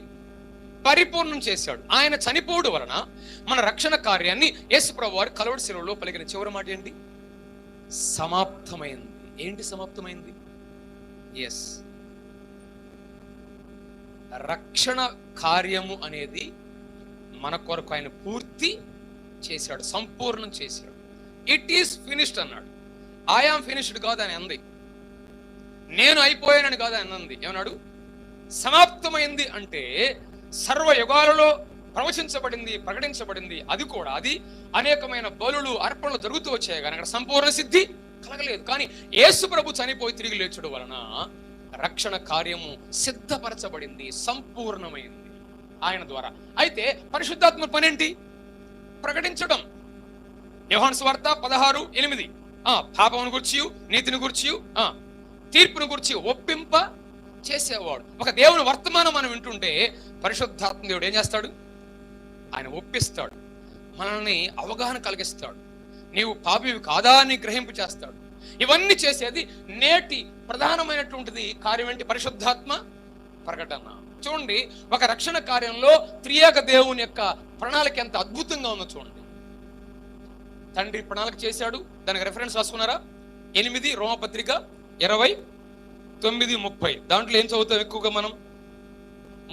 పరిపూర్ణం చేశాడు. ఆయన చనిపోవడం వలన మన రక్షణ కార్యాన్ని యేసు ప్రభువు వారు కలువరి శిలువలో పలికిన చివరి మాట ఏంటి? సమాప్తమైంది. ఏంటి సమాప్తమైంది? ఎస్, రక్షణ కార్యము అనేది మన కొరకు ఆయన పూర్తి చేశాడు, సంపూర్ణం చేశాడు. ఇట్ ఈస్ ఫినిష్డ్ అన్నాడు. ఐ యామ్ ఫినిష్డ్ కాదు అని అంది. నేను అయిపోయానని కాదు అని అంది. ఏమన్నాడు? సమాప్తమైంది అంటే సర్వయుగాలలో ప్రవచించబడింది, ప్రకటించబడింది. అది కూడా అది అనేకమైన బలులు, అర్పణలు జరుగుతూ వచ్చాయి కానీ అక్కడ సంపూర్ణ సిద్ధి కలగలేదు. కానీ యేసు ప్రభు చనిపోయి తిరిగి లేచుడు వలన రక్షణ కార్యము సిద్ధపరచబడింది, సంపూర్ణమైంది ఆయన ద్వారా. అయితే పరిశుద్ధాత్మ పనేంటి? ప్రకటించడం. యోహాను సువార్త 16:8 పాపమును గురించి, నీతిని గురించి, తీర్పును గురించి ఒప్పింప చేసేవాడు. ఒక దేవుని వర్తమానం మనం వింటుంటే పరిశుద్ధాత్మ దేవుడు ఏం చేస్తాడు? ఆయన ఒప్పిస్తాడు, మనల్ని అవగాహన కలిగిస్తాడు. నీవు పాపివి కాదా అని గ్రహింపు చేస్తాడు. ఇవన్నీ చేసేది నేటి ప్రధానమైనటువంటిది కార్యం ఏంటి? పరిశుద్ధాత్మ ప్రకటన. చూడండి, ఒక రక్షణ కార్యంలో త్రియేక దేవుని యొక్క ప్రణాళిక ఎంత అద్భుతంగా ఉందో చూడండి. తండ్రి ప్రణాళిక చేశాడు. దానికి రెఫరెన్స్ రాసుకున్నారా? 8 రోమపత్రిక 29-30. దాంట్లో ఏం చదువుతాం ఎక్కువగా మనం?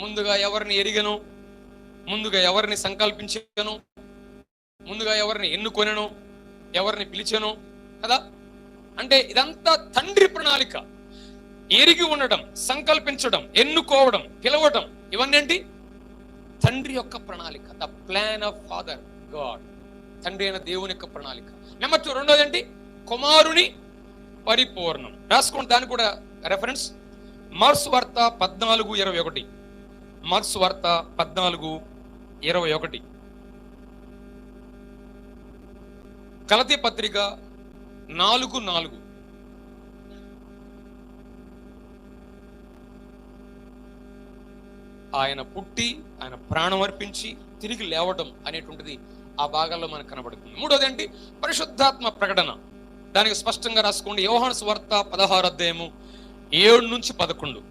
ముందుగా ఎవరిని ఎరిగను, ముందుగా ఎవరిని సంకల్పించాను, ముందుగా ఎవరిని ఎన్నుకొనను, ఎవరిని పిలిచాను కదా. అంటే ఇదంతా తండ్రి ప్రణాళిక. ఎరిగి ఉండడం, సంకల్పించడం, ఎన్నుకోవడం, పిలవడం, ఇవన్నీ ఏంటి? తండ్రి యొక్క ప్రణాళిక. The plan of father God. తండ్రి అయిన దేవుని యొక్క ప్రణాళిక. నెంబర్ 2, రెండోది ఏంటి? కుమారుని పరిపూర్ణం. రాసుకోండి, దానికి కూడా రెఫరెన్స్ మార్క్స్ వార్త 14:21. మార్క్స్ వార్త 14:21. గలతీ పత్రిక 4:4. ఆయన పుట్టి, ఆయన ప్రాణం అర్పించి తిరిగి లేవడం అనేటువంటిది ఆ భాగాల్లో మనకు కనబడుతుంది. మూడోది ఏంటి? పరిశుద్ధాత్మ ప్రకటన. దానికి స్పష్టంగా రాసుకోండి. యోహాను సువార్త 16వ అధ్యాయము 7-11.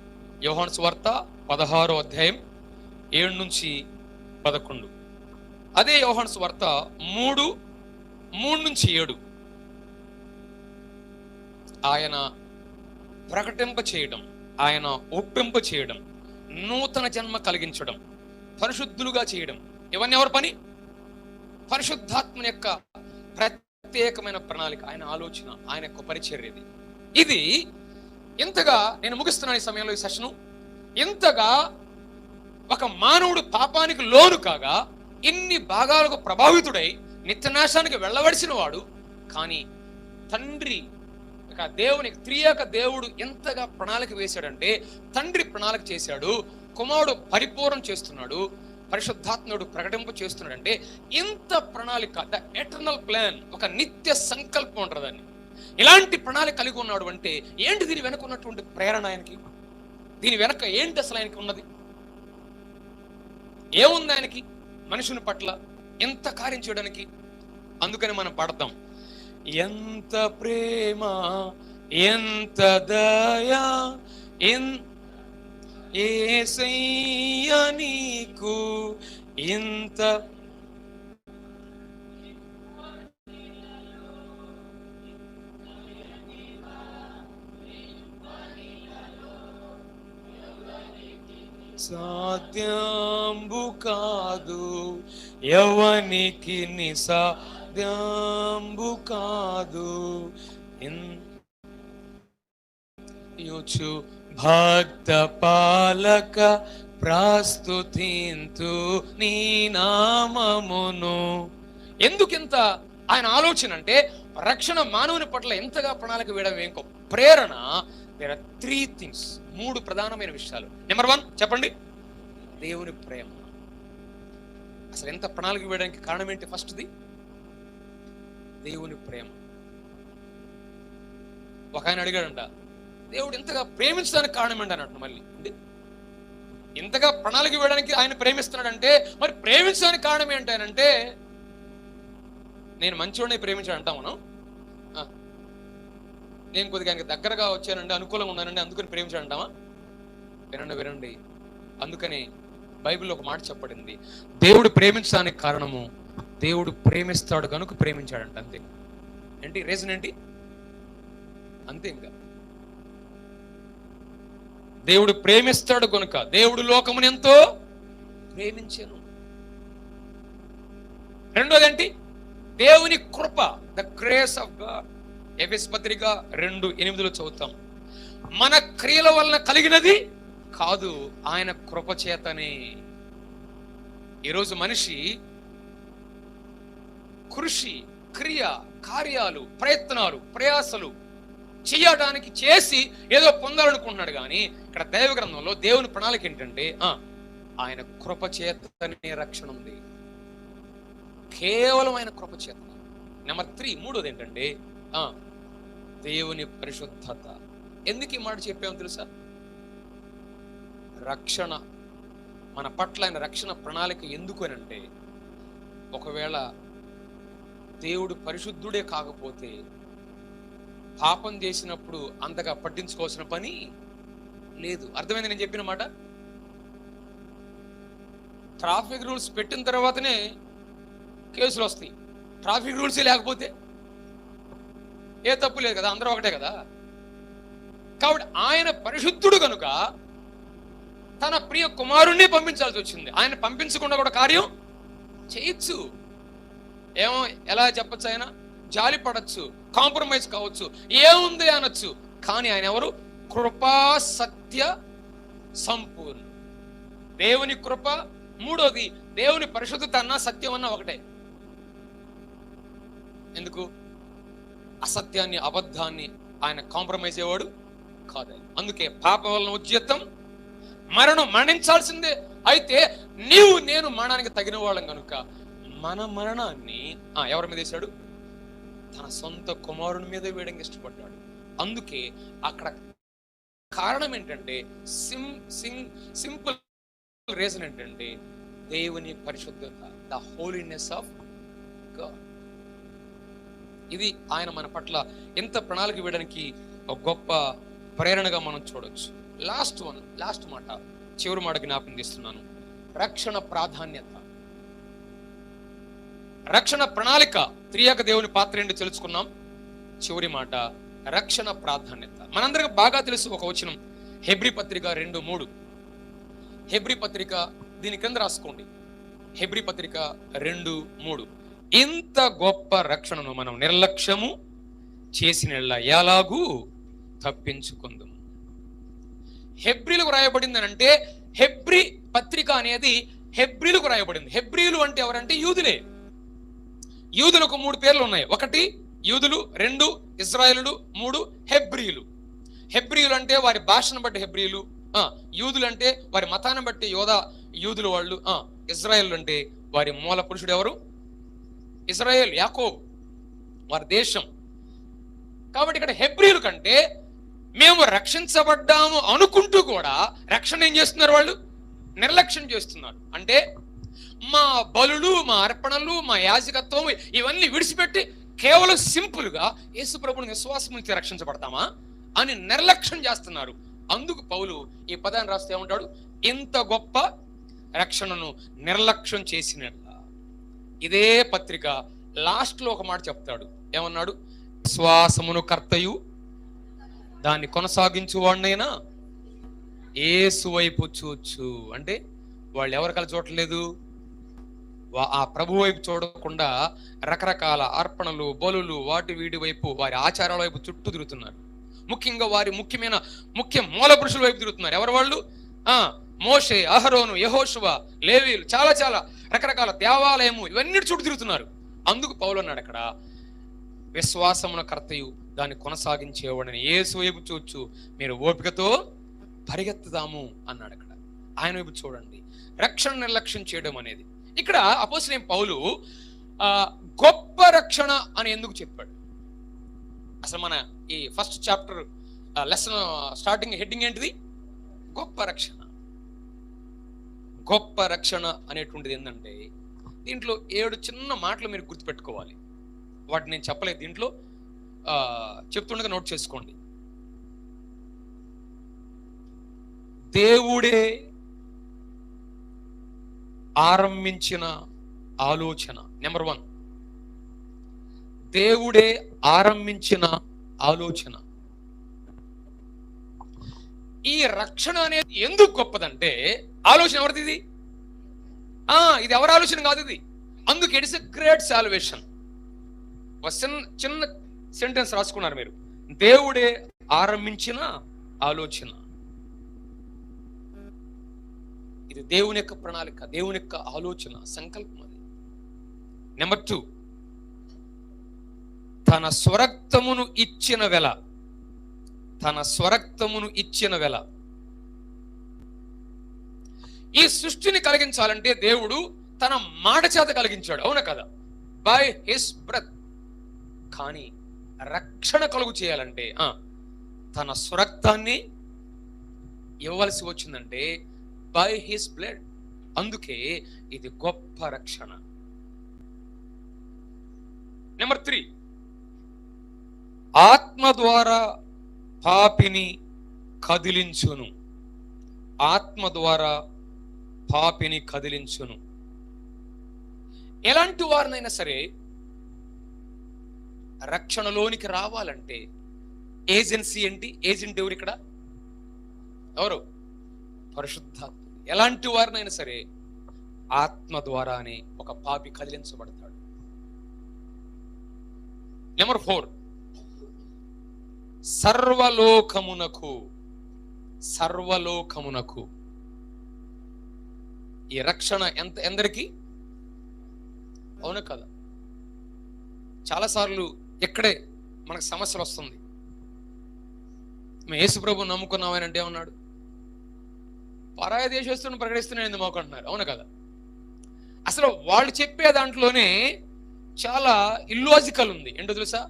యోహాను సువార్త 16వ అధ్యాయం 7-11. అదే యోహాను సువార్త 3:3-7. ఆయన ప్రకటింప చేయడం, ఆయన ఒప్పింప చేయడం, నూతన జన్మ కలిగించడం, పరిశుద్ధులుగా చేయడం, ఇవన్నీ ఎవరి పని? పరిశుద్ధాత్మ యొక్క ప్రత్యేకమైన ప్రణాళిక, ఆయన ఆలోచన, ఆయన యొక్క పరిచర్య. ఇది ఇంతగా నేను ముగిస్తున్నాను ఈ సమయంలో ఈ సెషను. ఇంతగా ఒక మానవుడు పాపానికి లోను కాగా ఇన్ని భాగాలకు ప్రభావితుడై నిత్యనాశానికి వెళ్ళవలసిన వాడు. కానీ తండ్రి దేవుని త్రియేక దేవుడు ఎంతగా ప్రణాళిక వేశాడంటే, తండ్రి ప్రణాళిక చేశాడు, కుమారుడు పరిపూర్ణం చేస్తున్నాడు, పరిశుద్ధాత్ముడు ప్రకటింప చేస్తున్నాడంటే ఇంత ప్రణాళిక, ద ఎటర్నల్ ప్లాన్, ఒక నిత్య సంకల్పం ఉంటుందని. ఇలాంటి ప్రణాళిక కలిగి ఉన్నాడు అంటే ఏంటి? దీని వెనక ఉన్నటువంటి ప్రేరణ ఆయనకి, దీని వెనక ఏంటి అసలు ఆయనకి ఉన్నది? ఏముంది ఆయనకి మనుషుని పట్ల ఎంత కార్యం చేయడానికి? అందుకని మనం పాడతాం, ఎంత ప్రేమ ఎంత దయా యేసయ్యా నీకు ఇంత. సాధ్యంబు కాదు ఎవనికి నిసాధ్యంబు కాదు యుచు భక్త పాలక ప్రస్తుతింతు నీ నామమును. ఎందుకింత ఆయన ఆలోచన అంటే, రక్షణ మానవుని పట్ల ఎంతగా ప్రణాళిక వేయడం ఏంకో ప్రేరణ. దేర్ ఆర్ 3 things, 3 ప్రధానమైన విషయాలు. నెంబర్ 1 చెప్పండి, దేవుని ప్రేమ. అసలు ఎంత ప్రణాళిక వేయడానికి కారణం ఏంటి? ఫస్ట్ది దేవుని ప్రేమ. ఒక ఆయన అడిగాడంట, దేవుడు ఎంతగా ప్రేమించడానికి కారణం ఏంటి అన్నట్టు. మళ్ళీ ఇంతగా ప్రణాళిక వేయడానికి ఆయన ప్రేమిస్తున్నాడంటే మరి ప్రేమించడానికి కారణం ఏంటి అని అంటే, నేను మంచివాడిని ప్రేమించాడు అంటాం మనం. నేను కొద్దిగా ఆయనకి దగ్గరగా వచ్చానండి, అనుకూలంగా ఉన్నానండి, అందుకని ప్రేమించాడు అంటామా? వినండి. అందుకని బైబిల్లో ఒక మాట చెప్పబడింది, దేవుడు ప్రేమించడానికి కారణము దేవుడు ప్రేమిస్తాడు కనుక ప్రేమించాడంట. అంతే. ఏంటి రీజన్ ఏంటి? అంతే. ఇంకా దేవుడు ప్రేమిస్తాడు కనుక, దేవుడు లోకమును ఎంతో ప్రేమించాను. రెండోది ఏంటి? దేవుని కృప, ద గ్రేస్ ఆఫ్ గాడ్. ఎఫెసీ పత్రిక 2:8 చదువుతాం, మన క్రియల వలన కలిగినది కాదు, ఆయన కృప చేతనే. ఈరోజు మనిషి కృషి, క్రియ, కార్యాలు, ప్రయత్నాలు, ప్రయాసలు చేయడానికి చేసి ఏదో పొందాలనుకుంటున్నాడు. కానీ ఇక్కడ దైవ గ్రంథంలో దేవుని ప్రణాళిక ఏంటంటే, ఆయన కృప చేతనే రక్షణ ఉంది, కేవలం ఆయన కృప చేత. నెంబర్ 3, మూడోది ఏంటంటే దేవుని పరిశుద్ధత. ఎందుకు ఈ మాట చెప్పామో తెలుసా? రక్షణ మన పట్ల ఆయన రక్షణ ప్రణాళిక ఎందుకు అని అంటే, ఒకవేళ దేవుడు పరిశుద్ధుడే కాకపోతే పాపం చేసినప్పుడు అంతగా పట్టించుకోవాల్సిన పని లేదు. అర్థమైంది నేను చెప్పిన మాట? ట్రాఫిక్ రూల్స్ పెట్టిన తర్వాతనే కేసులు వస్తాయి. ట్రాఫిక్ రూల్సే లేకపోతే ఏ తప్పు లేదు కదా, అందరూ ఒకటే కదా. కాబట్టి ఆయన పరిశుద్ధుడు కనుక తన ప్రియ కుమారుణ్ణి పంపించాల్సి వచ్చింది. ఆయన పంపించకుండా కూడా కార్యం చేయొచ్చు. ఏమో ఎలా చెప్పచ్చు, ఆయన జాలి పడచ్చు, కాంప్రమైజ్ కావచ్చు, ఏముంది అనొచ్చు. కానీ ఆయన ఎవరు? కృపా సత్య సంపూర్ణ. దేవుని కృప, మూడోది దేవుని పరిశుద్ధత అన్న సత్యం అన్న ఒకటే. ఎందుకు? అసత్యాన్ని, అబద్ధాన్ని ఆయన కాంప్రమైజ్ అయ్యేవాడు కాదు. అందుకే పాప వలన ఉద్యతం మరణం, మరణించాల్సిందే. అయితే నీవు నేను మరణానికి తగిన వాళ్ళం కనుక మన మరణాన్ని ఎవరి మీద వేశాడు? తన సొంత కుమారుని మీద వేయడానికి ఇష్టపడ్డాడు. అందుకే అక్కడ కారణం ఏంటంటే, సింపుల్ రీజన్ ఏంటంటే దేవుని పరిశుద్ధత, ద హోలీనెస్ ఆఫ్ గాడ్. ఇది ఆయన మన పట్ల ఎంత ప్రణాళిక వేయడానికి ఒక గొప్ప ప్రేరణగా మనం చూడొచ్చు. లాస్ట్ మాట, చివరి మాట జ్ఞాపకం తీస్తున్నాను. రక్షణ ప్రాధాన్యత, రక్షణ ప్రణాళిక, త్రియేక దేవుని పాత్ర ఏంటో తెలుసుకున్నాం. చివరి మాట, రక్షణ ప్రాధాన్యత. మనందరికి బాగా తెలుసు ఒక వచనం, హెబ్రీ పత్రిక 2:3. హెబ్రీ పత్రిక, దీని కింద రాసుకోండి, హెబ్రీ పత్రిక 2:3. ఇంత గొప్ప రక్షణను మనం నిర్లక్ష్యము చేసిన ఎలాగూ తప్పించుకుందాం. హెబ్రీలకు రాయబడింది అంటే, హెబ్రీ పత్రిక అనేది హెబ్రీలకు రాయబడింది. హెబ్రీలు అంటే ఎవరంటే యూదులే. యూదులకు 3 పేర్లు ఉన్నాయి. 1 యూదులు, 2 ఇజ్రాయేలులు, 3 హెబ్రీయులు. హెబ్రీయులు అంటే వారి భాషను బట్టి హెబ్రీయులు, యూదులు అంటే వారి మతాన్ని బట్టి యూదులు వాళ్ళు, ఇజ్రాయేల్ అంటే వారి మూల పురుషుడు ఎవరు? ఇజ్రాయేల్, యాకోబు, వారి దేశం. కాబట్టి ఇక్కడ హెబ్రీయుల కంటే మేము రక్షించబడ్డాము అనుకుంటూ కూడా రక్షణ ఏం చేస్తున్నారు? వాళ్ళు నిర్లక్ష్యం చేస్తున్నారు. అంటే మా బలులు, మా అర్పణలు, మా యాజకత్వం ఇవన్నీ విడిచిపెట్టి కేవలం సింపుల్గా యేసు ప్రభువుని విశ్వాసం నుంచి రక్షించబడతామా అని నిర్లక్ష్యం చేస్తున్నారు. అందుకు పౌలు ఈ పదాన్ని రాస్తే ఏమంటాడు? ఇంత గొప్ప రక్షణను నిర్లక్ష్యం చేసినట్ల. ఇదే పత్రిక లాస్ట్ లో ఒక మాట చెప్తాడు. ఏమన్నాడు? విశ్వాసమును కర్తయు దాన్ని కొనసాగించువాడినైనా యేసు వైపు చూచు. అంటే వాళ్ళు ఎవరికలా చూడలేదు, ఆ ప్రభు వైపు చూడకుండా రకరకాల అర్పణలు, బలులు, వాటి వీడి వైపు, వారి ఆచారాల వైపు చుట్టూ తిరుగుతున్నారు. ముఖ్యంగా వారి ముఖ్య మూల పురుషుల వైపు తిరుగుతున్నారు. ఎవరు వాళ్ళు? మోషే, అహరోను, యెహోషువ, లేవీలు, చాలా చాలా రకరకాల దేవాలయము, ఇవన్నీ చుట్టూ తిరుగుతున్నారు. అందుకు పౌలు అన్నాడు అక్కడ, విశ్వాసమున కర్తయు దాన్ని కొనసాగించేవాడని యేసు వైపు చూచు మీరు ఓపికతో పరిగెత్తుదాము అన్నాడు. అక్కడ ఆయన వైపు చూడండి. రక్షణ నిర్లక్ష్యం చేయడం అనేది ఇక్కడ అపోస్తలుడైన పౌలు గొప్ప రక్షణ అని ఎందుకు చెప్పాడు? అసలు మన ఈ first chapter lesson starting heading ఏంటిది? గొప్ప రక్షణ. గొప్ప రక్షణ అనేటువంటిది ఏంటంటే దీంట్లో 7 చిన్న మాటలు మీరు గుర్తుపెట్టుకోవాలి. వాటిని నేను చెప్పలేదు, దీంట్లో చెప్తుండగా నోట్ చేసుకోండి. దేవుడే ఆరంభించిన ఆలోచన. నెంబర్ 1, దేవుడే ఆరంభించిన ఆలోచన. ఈ రక్షణ అనేది ఎందుకు గొప్పదంటే, ఆలోచన ఎవరిది? ఇది ఎవరి ఆలోచన కాదు ఇది. అందుకు ఇట్స్ ఎ గ్రేట్ సాల్వేషన్. చిన్న సెంటెన్స్ రాసుకున్నారు మీరు. దేవుడే ఆరంభించిన ఆలోచన. ఇది దేవుని యొక్క ప్రణాళిక, దేవుని యొక్క ఆలోచన, సంకల్పం అది. నెంబర్ 2, తన స్వరక్తమును ఇచ్చిన వెల. తన స్వరక్తమును ఇచ్చిన వెల. ఈ సృష్టిని కలిగించాలంటే దేవుడు తన మాట చేత కలిగించాడు, అవునా కదా? By his breath. కానీ రక్షణ కలుగు చేయాలంటే తన స్వరక్తాన్ని ఇవ్వవలసి వచ్చిందంటే బై హిస్ బ్లడ్. అందుకే ఇది గొప్ప రక్షణ. నెంబర్ 3, ఆత్మ ద్వారా పాపిని కదిలించును. ఆత్మ ద్వారా పాపిని కదిలించును. ఎలాంటి వారినైనా సరే రక్షణలోనికి రావాలంటే ఏజెన్సీ ఏంటి? ఏజెంట్ ఎవరు ఇక్కడ? ఎవరు? పరిశుద్ధాత్మ. ఎలాంటి వారినైనా సరే ఆత్మ ద్వారానే ఒక పాపి కదిలించబడతాడు. నెంబర్ 4, సర్వలోకమునకు ఈ రక్షణ ఎందరికి? అవును కదా? చాలాసార్లు ఇక్కడే మనకు సమస్యలు వస్తుంది. మేము యేసు ప్రభువుని నమ్ముకున్నామని అంటే ఏమన్నాడు? పరాయ దేశస్తుని ప్రకటిస్తున్నాడు మాకంటున్నారు, అవును కదా? అసలు వాళ్ళు చెప్పే దాంట్లోనే చాలా ఇల్లాజికల్ ఉంది. ఏంటో తెలుసా?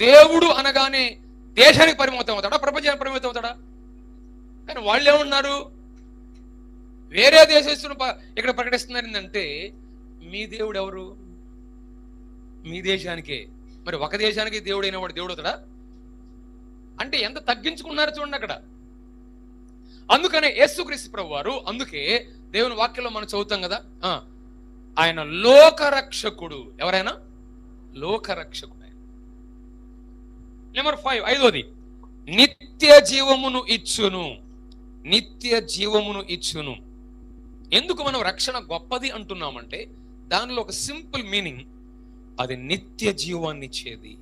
దేవుడు అనగానే దేశానికి పరిమితం అవుతాడా, ప్రపంచానికి పరిమితం అవుతాడా? కానీ వాళ్ళు ఏమన్నారు? వేరే దేశస్తుని ఇక్కడ ప్రకటిస్తున్నారు ఏంటంటే, మీ దేవుడు ఎవరు? మీ దేశానికే. మరి ఒక దేశానికి దేవుడు అయిన వాడు దేవుడు అవుతాడా? అంటే ఎంత తగ్గించుకున్నారు చూడండి అక్కడ. అందుకనే యేసుక్రీస్తు ప్రభు వారు, అందుకే దేవుని వాక్యంలో మనం చదువుతాం కదా, ఆయన లోకరక్షకుడు. ఎవరైనా లోకరక్షకుడు. నెంబర్ 5, 5వది, నిత్య జీవమును ఇచ్చును. నిత్య జీవమును ఇచ్చును. ఎందుకు మనం రక్షణ గొప్పది అంటున్నామంటే దానిలో ఒక సింపుల్ మీనింగ్, అది నిత్య జీవాన్ని ఇచ్చేది.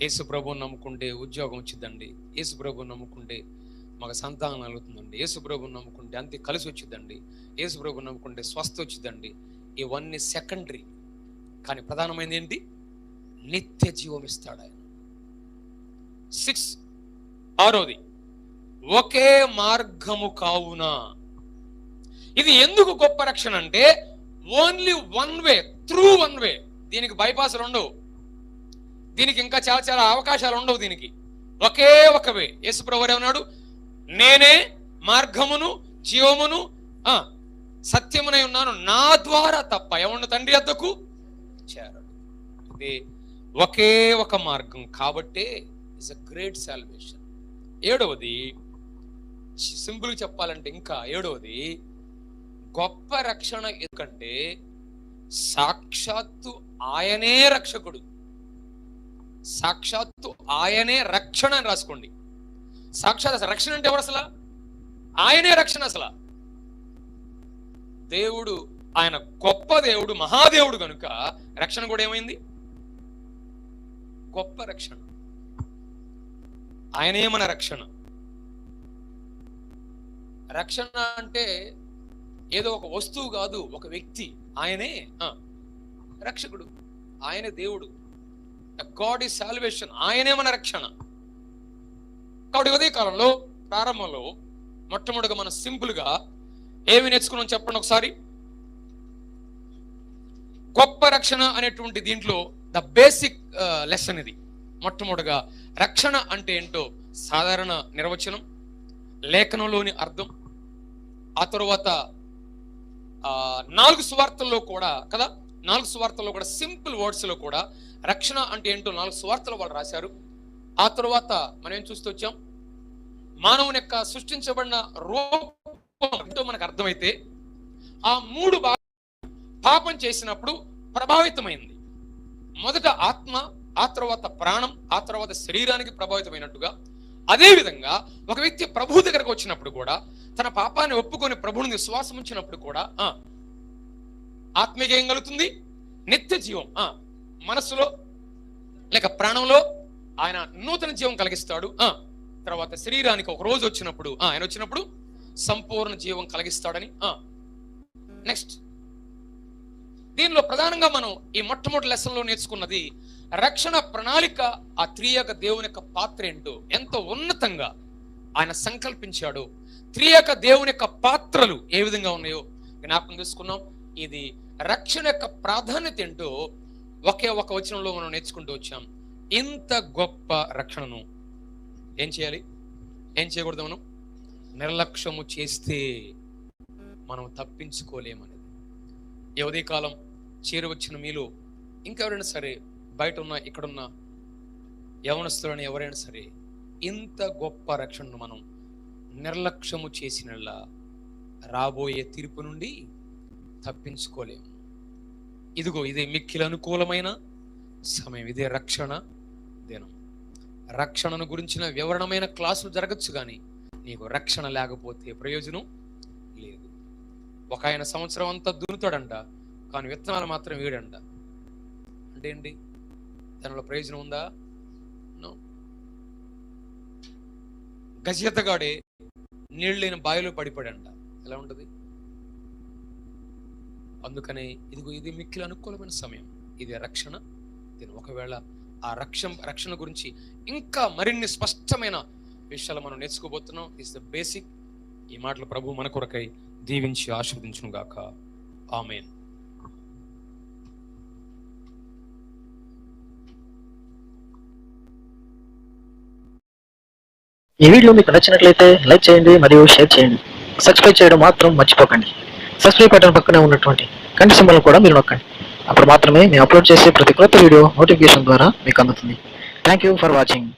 యేసు ప్రభువుని నమ్ముకుంటే ఉద్యోగం వచ్చిందండి, యేసు ప్రభువుని నమ్ముకుంటే మాకు సంతానం కలుగుతుందండి, యేసు ప్రభువుని నమ్ముకుంటే అంతే కలిసి వచ్చిందండి, యేసు ప్రభువుని నమ్ముకుంటే స్వస్థ వచ్చిందండి. ఇవన్నీ సెకండరీ. కానీ ప్రధానమైనది ఏంటి? నిత్య జీవం ఇస్తాడు ఆయన. 6 ఆరోది, ఒకే మార్గము కావున. ఇది ఎందుకు గొప్ప రక్షణ అంటే only one way, through one way. దీనికి బైపాస్లు ఉండవు, దీనికి ఇంకా చాలా చాలా అవకాశాలు ఉండవు. దీనికి ఒకే ఒక వే. యేసుప్రభువు ఏమన్నాడు? నేనే మార్గమును జీవమును సత్యమునై ఉన్నాను, నా ద్వారా తప్ప ఎవరిని తండ్రి వద్దకు చేరడు. ఇది ఒకే ఒక మార్గం కాబట్టి ఇట్స్ అ గ్రేట్ సాల్వేషన్. 7వది, సింపుల్ చెప్పాలంటే ఇంకా 7వది, గొప్ప రక్షణ. ఎందుకంటే సాక్షాత్తు ఆయనే రక్షకుడు, సాక్షాత్తు ఆయనే రక్షణ అని రాసుకోండి. సాక్షాత్ రక్షణ అంటే ఎవరు? అసలు ఆయనే రక్షణ. అసలు దేవుడు, ఆయన గొప్ప దేవుడు, మహాదేవుడు కనుక రక్షణ కూడా ఏమైంది? గొప్ప రక్షణ. ఆయనే మన రక్షణ. రక్షణ అంటే ఏదో ఒక వస్తువు కాదు, ఒక వ్యక్తి. ఆయనే రక్షకుడు, ఆయనే దేవుడు. God is salvation. ఆయనే మన రక్షణ. కాబట్టి ఉదయ కాలంలో ప్రారంభంలో మొట్టమొదటిగా మనం సింపుల్ గా ఏమి నేర్చుకున్నాం చెప్పండి ఒకసారి. గొప్ప రక్షణ అనేటువంటి దీంట్లో ద బేసిక్ లెసన్ ఇది. మొట్టమొదటిగా రక్షణ అంటే ఏంటో సాధారణ నిర్వచనం, లేఖనంలోని అర్థం. ఆ తరువాత 4 సువార్తల్లో కూడా కదా, 4 సువార్తల్లో కూడా సింపుల్ వర్డ్స్ లో కూడా రక్షణ అంటే ఏంటో 4 సువార్తలు వాళ్ళు రాశారు. ఆ తరువాత మనం ఏం చూస్తూ వచ్చాం? మానవుని యొక్క సృష్టించబడిన రూపంతో మనకు అర్థమైతే ఆ 3 పాపం చేసినప్పుడు ప్రభావితమైంది. మొదట ఆత్మ, ఆ తర్వాత ప్రాణం, ఆ తర్వాత శరీరానికి ప్రభావితమైనట్టుగా అదే విధంగా ఒక వ్యక్తి ప్రభు దగ్గరకు వచ్చినప్పుడు కూడా, తన పాపాన్ని ఒప్పుకొని ప్రభువుని విశ్వాసం ఉంచినప్పుడు కూడా ఆత్మీయ ఏం కలుగుతుంది? నిత్య జీవం. మనస్సులో లేక ప్రాణంలో ఆయన నూతన జీవం కలిగిస్తాడు. తర్వాత శరీరానికి ఒక రోజు వచ్చినప్పుడు, ఆయన వచ్చినప్పుడు సంపూర్ణ జీవం కలిగిస్తాడని. నెక్స్ట్ దీనిలో ప్రధానంగా మనం ఈ మొట్టమొదటి లెసన్ లో నేర్చుకున్నది రక్షణ ప్రణాళిక. ఆ త్రియేక దేవుని యొక్క పాత్ర ఏంటో, ఎంతో ఉన్నతంగా ఆయన సంకల్పించాడు. త్రియేక దేవుని యొక్క పాత్రలు ఏ విధంగా ఉన్నాయో జ్ఞాపకం చేసుకున్నాం. ఇది రక్షణ యొక్క ప్రాధాన్యత ఏంటో ఒకే ఒక వచనంలో మనం నేర్చుకుంటూ వచ్చాం. ఇంత గొప్ప రక్షణను ఏం చేయాలి, ఏం చేయకూడదు? మనం నిర్లక్ష్యము చేస్తే మనం తప్పించుకోలేమనేది. ఈ ఉదయకాలం చేరువచ్చిన మీలో ఇంకెవరైనా సరే, బయట ఉన్న ఇక్కడున్న యవనస్తులని ఎవరైనా సరే, ఇంత గొప్ప రక్షణను మనం నిర్లక్ష్యము చేసినలా రాబోయే తీర్పు నుండి తప్పించుకోలేము. ఇదిగో ఇదే మిక్కిలి అనుకూలమైన సమయం, ఇదే రక్షణ దినం. రక్షణను గురించిన వివరణమైన క్లాసులు జరగచ్చు, కానీ నీకు రక్షణ లేకపోతే ప్రయోజనం లేదు. ఒక ఆయన సంవత్సరం అంతా దున్నుతాడంట, కానీ విత్తనాలు మాత్రం వేడంట. అంటే ఏంటి? దానిలో ప్రయోజనం ఉందా? నో. గజెతగాడే నీళ్ళు లేని బావిలో పడిపోయాడంట. ఎలా ఉంటుంది? అందుకనే ఇదిగో ఇది మిక్కిలి అనుకూలమైన సమయం, ఇది రక్షణ దినం. ఒకవేళ ఆ రక్షణ గురించి ఇంకా మరిన్ని స్పష్టమైన విషయాలు మనం నేర్చుకోబోతున్నాం. Is the basic. ఈ మాటలు ప్రభు మన కొరకై దీవించి ఆశీర్వదించును గాక. ఆమేన్. ఈ వీడియో మీకు నచ్చినట్లయితే లైక్ చేయండి మరియు షేర్ చేయండి. సబ్స్క్రైబ్ చేయడం మాత్రం మర్చిపోకండి. సబ్స్క్రైబ్ బటన్ పక్కనే ఉన్నటువంటి గంట సింబల్ కూడా మీరు నొక్కండి. అప్పుడు మాత్రమే మేము అప్లోడ్ చేసే ప్రతి కొత్త వీడియో నోటిఫికేషన్ ద్వారా మీకు అందుతుంది. Thank you for watching.